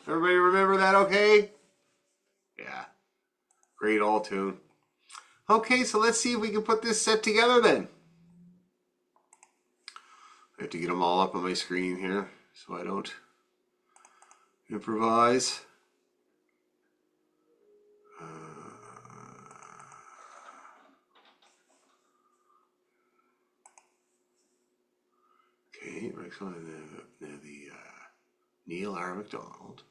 S1: Everybody remember that okay? Yeah. Great old tune. Okay, so let's see if we can put this set together then. I have to get them all up on my screen here so I don't improvise. Okay, right, so the Neil R. MacDonald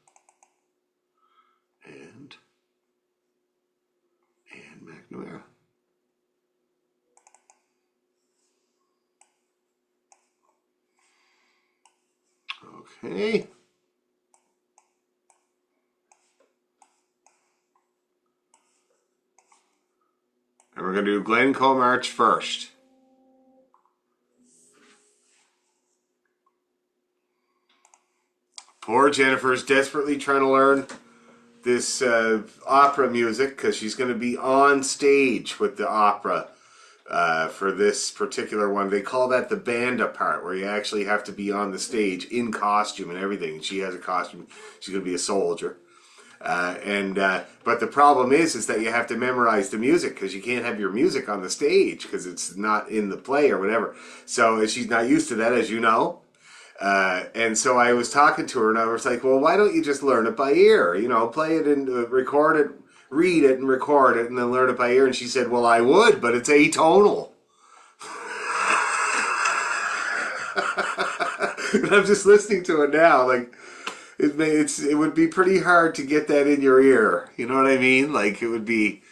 S1: and Anne McNamara. Okay. And we're going to do Glencoe March first. Poor Jennifer's desperately trying to learn this opera music because she's going to be on stage with the opera for this particular one. They call that the banda part, where you actually have to be on the stage in costume and everything. She has a costume. She's going to be a soldier. But the problem is that you have to memorize the music because you can't have your music on the stage because it's not in the play or whatever. So she's not used to that, as you know. And so I was talking to her and I was like, well, why don't you just learn it by ear? You know, play it and record it, read it and record it and then learn it by ear. And she said, well, I would, but it's atonal. And I'm just listening to it now. Like, it would be pretty hard to get that in your ear. You know what I mean? Like, it would be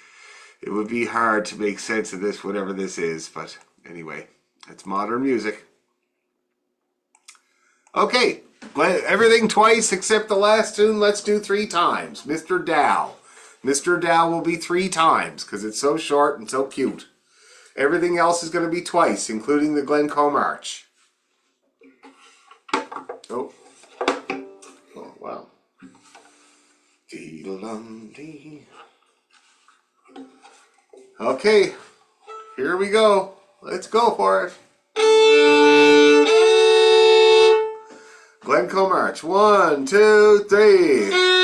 S1: hard to make sense of this, whatever this is. But anyway, it's modern music. Okay, Everything twice except the last tune. Let's do 3 times. Mr. Dow. Mr. Dow will be 3 times because it's so short and so cute. Everything else is going to be twice, including the Glencoe March. Oh. Oh, wow. Dee-dum-dee. Okay, here we go. Let's go for it. Glencoe March. 1, 2, 3.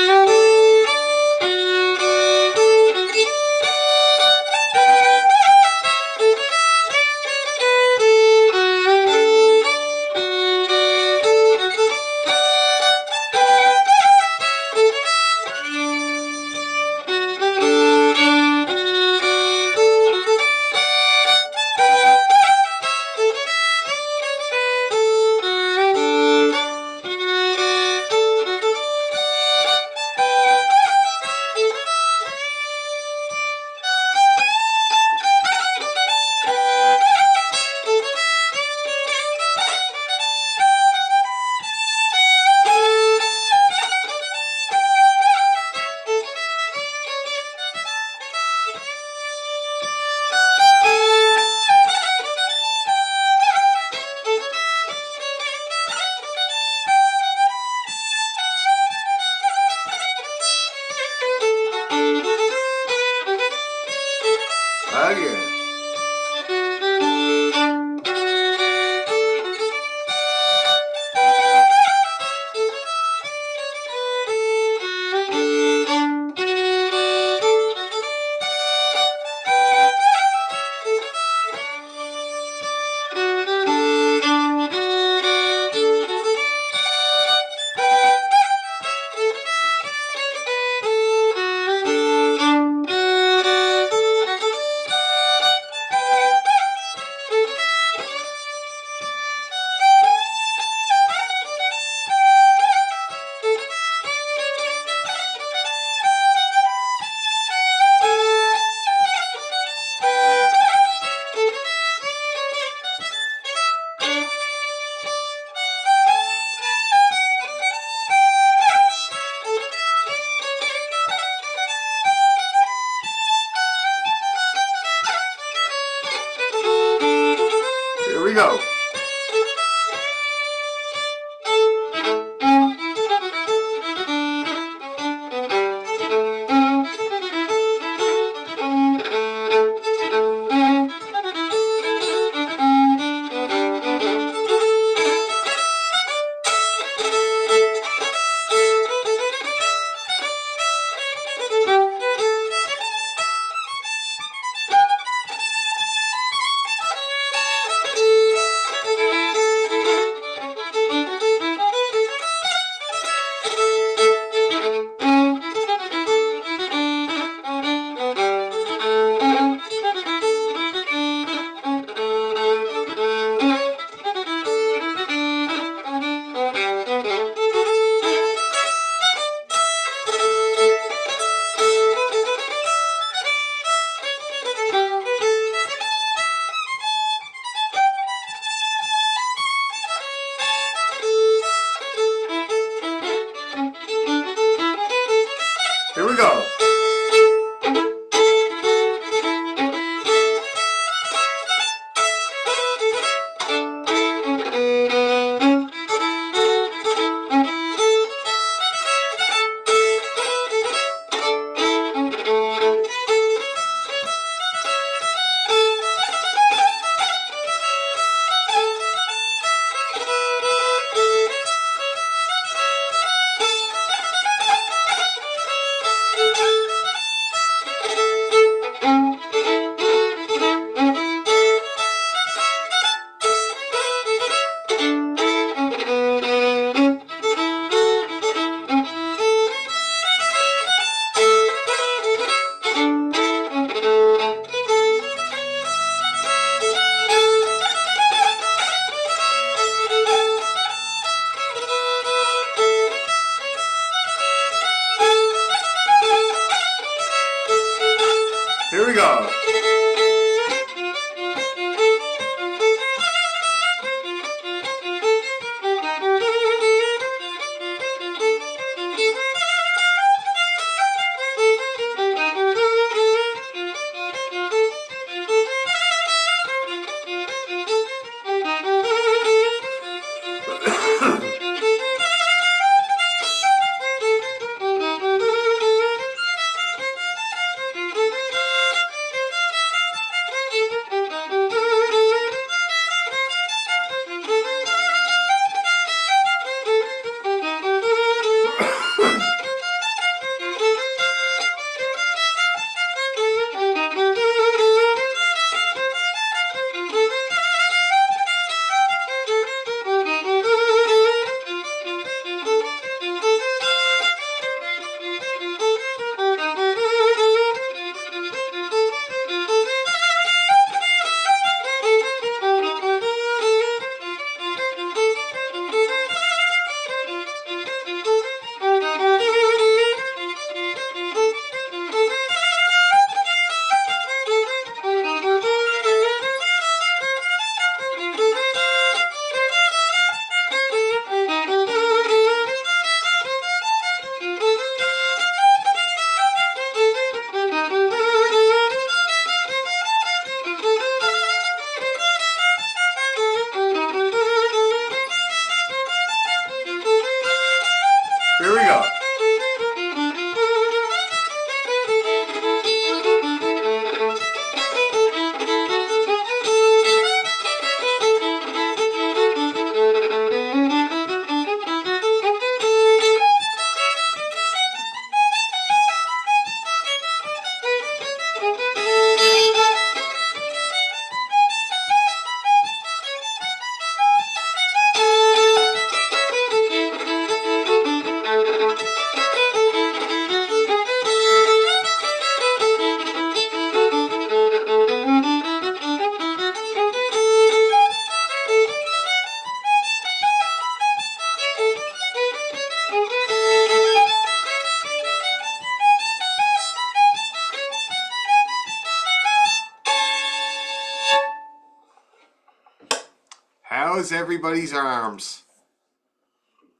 S1: is everybody's arms?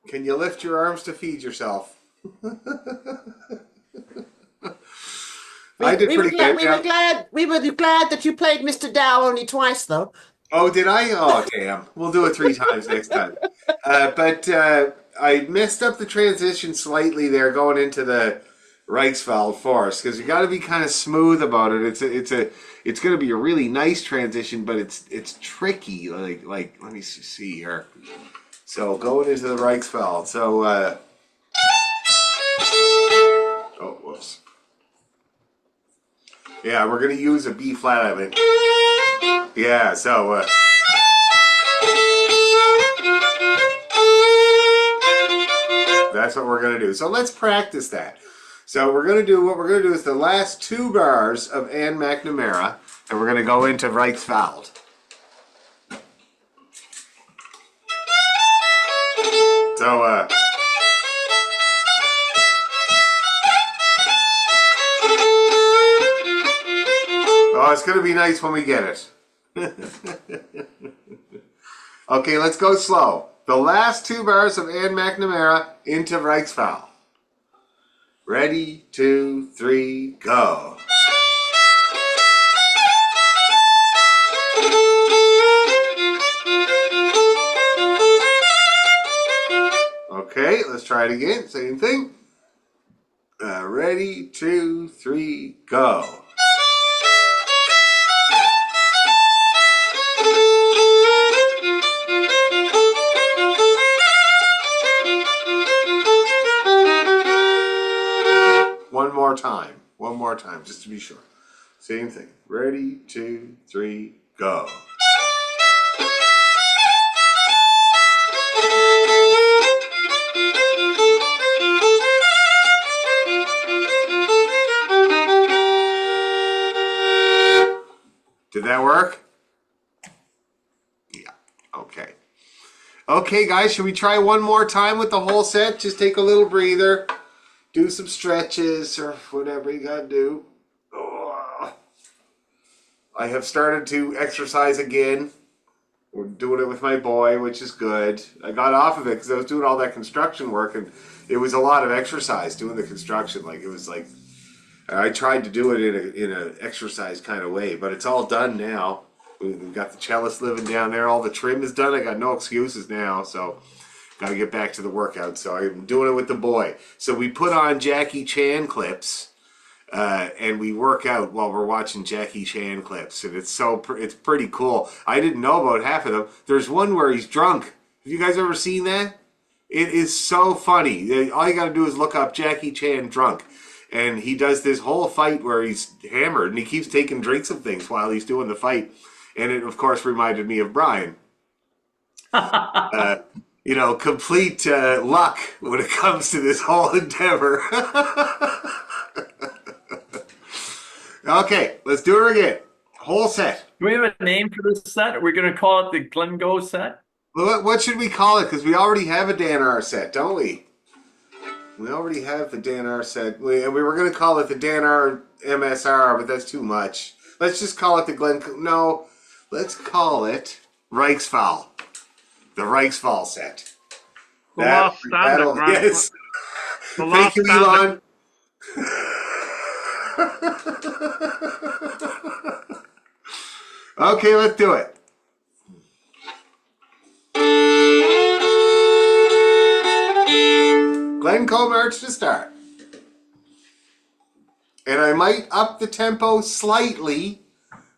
S1: Can you lift your arms to feed yourself? I did pretty good.
S6: We were glad that you played Mr. Dow only twice, though.
S1: Oh, did I? Oh, damn. We'll do it 3 times next time. But I messed up the transition slightly there going into the Reichswald Forest because you got to be kind of smooth about it. It's going to be a really nice transition, but it's tricky. Like let me see here. So going into the Reichswald. So oh, whoops. Yeah, we're going to use a B flat, I mean. Yeah, so that's what we're going to do. So let's practice that. So what we're going to do is the last 2 bars of Anne McNamara, and we're going to go into Reichswald. So oh, it's going to be nice when we get it. Okay, let's go slow. The last 2 bars of Anne McNamara into Reichswald. Ready, 2, 3, go. Okay, let's try it again. Same thing. Ready, 2, 3, go. One more time, just to be sure. Same thing. Ready, 2, 3, go. Did that work? Yeah. Okay. Okay, guys, should we try one more time with the whole set? Just take a little breather. Do some stretches or whatever you gotta do. Oh. I have started to exercise again. We're doing it with my boy, which is good. I got off of it because I was doing all that construction work, and it was a lot of exercise doing the construction. Like it was like I tried to do it in a exercise kind of way, but it's all done now. We've got the cellist living down there. All the trim is done. I got no excuses now, so got to get back to the workout. So I'm doing it with the boy. So we put on Jackie Chan clips, and we work out while we're watching Jackie Chan clips, and it's pretty cool. I didn't know about half of them. There's one where he's drunk. Have you guys ever seen that? It is so funny. All you got to do is look up Jackie Chan drunk. And he does this whole fight where he's hammered, and he keeps taking drinks of things while he's doing the fight. And it, of course, reminded me of Brian. Complete luck when it comes to this whole endeavor. Okay, let's do it again. Whole set.
S9: Do we have a name for this set? Are we going to call it the Glengo set?
S1: What should we call it? Because we already have a Dan R set, don't we? We already have the Dan R set. We were going to call it the Dan R MSR, but that's too much. Let's just call it the No, let's call it Reichswald. The Reichswald set.
S3: The last standing, right?
S1: Yes.
S3: The
S1: Thank you, Elon. Okay, let's do it. Glencoe March to start. And I might up the tempo slightly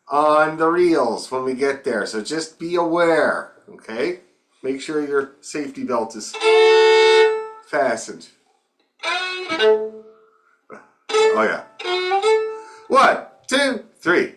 S1: on the reels when we get there. So just be aware, okay? Make sure your safety belt is fastened. Oh yeah. 1, 2, 3.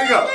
S1: Here you go.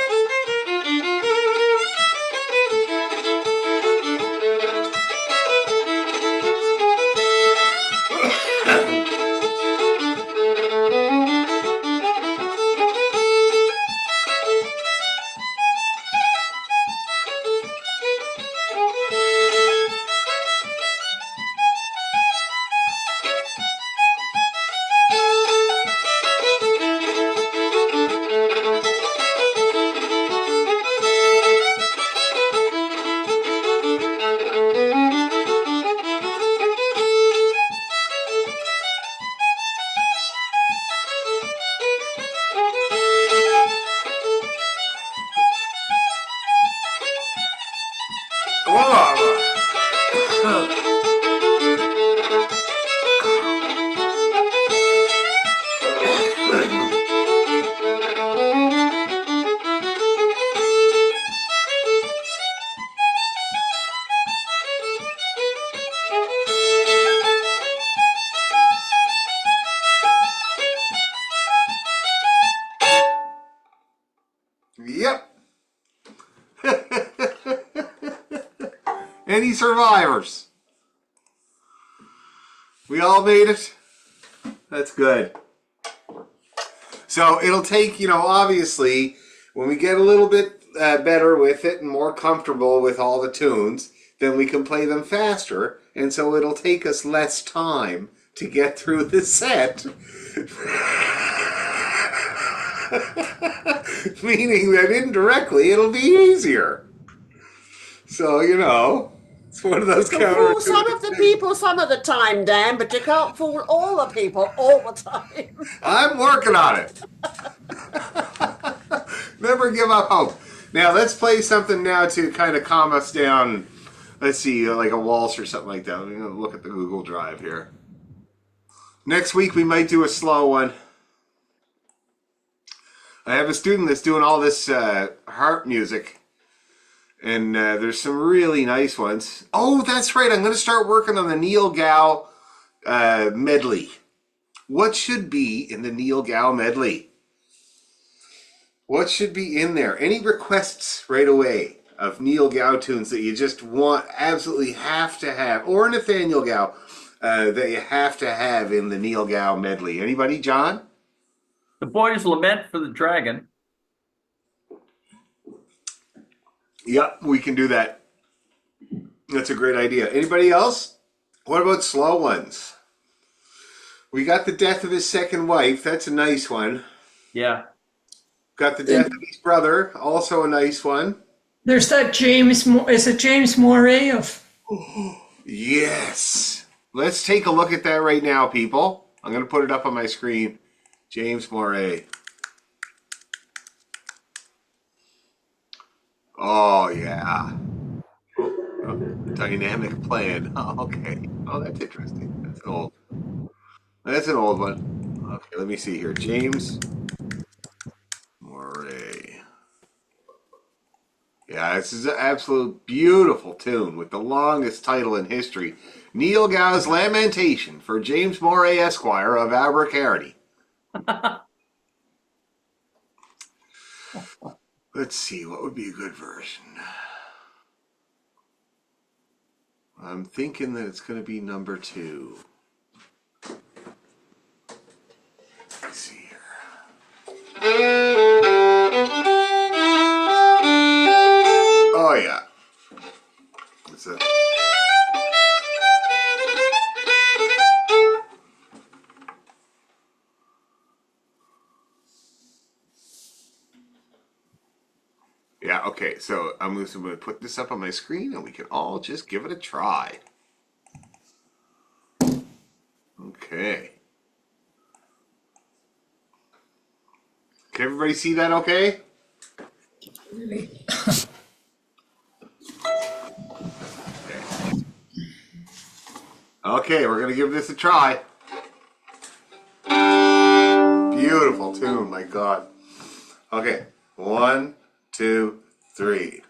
S1: Yep. Any survivors? We all made it? That's good. So it'll take, obviously, when we get a little bit better with it and more comfortable with all the tunes, then we can play them faster. And so it'll take us less time to get through the set. Meaning that indirectly it'll be easier. So, it's one of those
S6: You can fool some of the people some of the time, Dan, but you can't fool all the people all the time.
S1: I'm working on it. Never give up hope. Now, let's play something now to kind of calm us down. Let's see, like a waltz or something like that. I'm going to look at the Google Drive here. Next week, we might do a slow one. I have a student that's doing all this harp music, and there's some really nice ones. Oh, that's right. I'm going to start working on the Neil Gow medley. What should be in the Neil Gow medley? What should be in there? Any requests right away of Neil Gow tunes that you just absolutely have to have, or Nathaniel Gow that you have to have in the Neil Gow medley? Anybody, John?
S9: The Boy's Lament for the Dragon.
S1: Yep, we can do that. That's a great idea. Anybody else? What about slow ones? We got the death of his second wife. That's a nice one.
S9: Yeah.
S1: Got the death of his brother. Also a nice one.
S4: There's that James. Is it James Moray of?
S1: Yes. Let's take a look at that right now, people. I'm going to put it up on my screen. James Moray. Oh, yeah. Oh, dynamic playing. Oh, okay. Oh, that's interesting. That's an old one. Okay, let me see here. James Moray. Yeah, this is an absolute beautiful tune with the longest title in history. Neil Gow's Lamentation for James Moray, Esquire of Abercarty. Let's see, what would be a good version? I'm thinking that it's going to be number 2. Let's see here. Oh, yeah. What's that? Yeah, okay, so I'm going to put this up on my screen and we can all just give it a try. Okay. Can everybody see that okay? Okay, we're going to give this a try. Beautiful tune, my God. Okay, 1, 2, 3.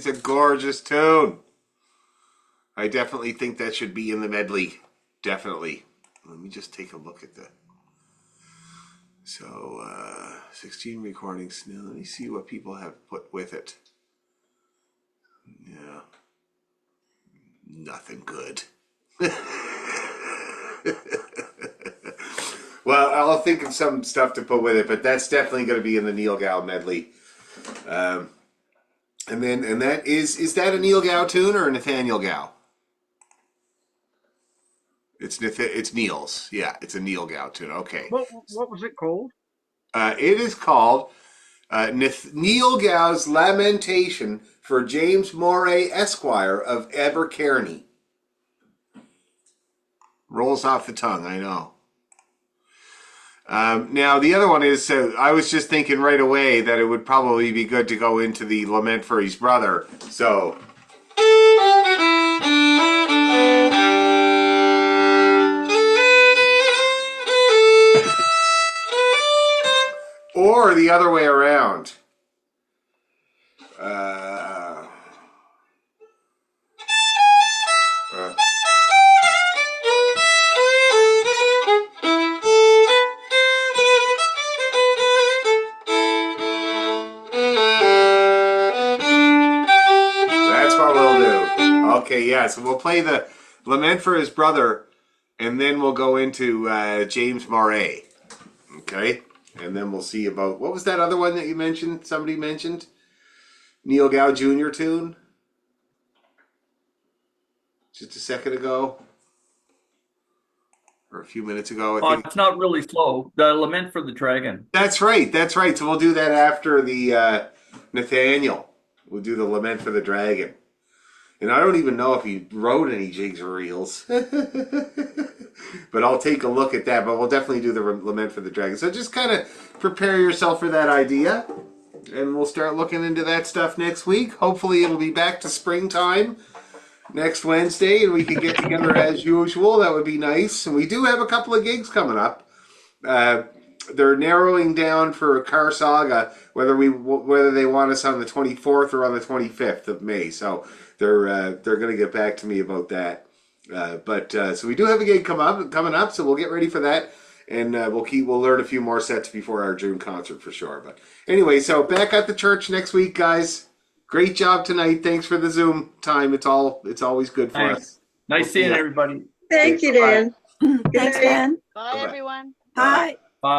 S1: It's a gorgeous tune. I definitely think that should be in the medley. Definitely. Let me just take a look at the... So, 16 recordings. Now, let me see what people have put with it. Yeah. Nothing good. Well, I'll think of some stuff to put with it, but that's definitely going to be in the Neil Gow medley. And that is that a Neil Gow tune or a Nathaniel Gow? It's Neil's. Yeah, it's a Neil Gow tune. Okay.
S3: What was it called?
S1: It is called Neil Gow's Lamentation for James Moray, Esquire of Abercairny. Rolls off the tongue, I know. Now, the other one is, I was just thinking right away that it would probably be good to go into the Lament for his brother. So... Or the other way around. That's what we'll do. Okay, yeah, so we'll play the Lament for his brother, and then we'll go into James Moray. Okay? And then we'll see about... What was that other one that you mentioned? Somebody mentioned? Neil Gow Jr. tune? Just a second ago? Or a few minutes ago, I think.
S9: It's not really slow. The Lament for the Dragon.
S1: That's right. That's right. So we'll do that after the Nathaniel. We'll do the Lament for the Dragon. And I don't even know if he wrote any jigs or reels. But I'll take a look at that. But we'll definitely do the Lament for the Dragon. So just kind of prepare yourself for that idea. And we'll start looking into that stuff next week. Hopefully it'll be back to springtime next Wednesday. And we can get together as usual. That would be nice. And we do have a couple of gigs coming up. They're narrowing down for Car Saga whether they want us on the 24th or on the 25th of May. So they're going to get back to me about that. So we do have a gig coming up, so we'll get ready for that, and we'll learn a few more sets before our June concert for sure. But anyway, so back at the church next week, guys. Great job tonight. Thanks for the Zoom time. It's always good for us.
S9: Nice seeing everybody.
S5: Thank you, Dan.
S2: Thanks, Dan.
S10: Bye, everyone.
S2: Bye.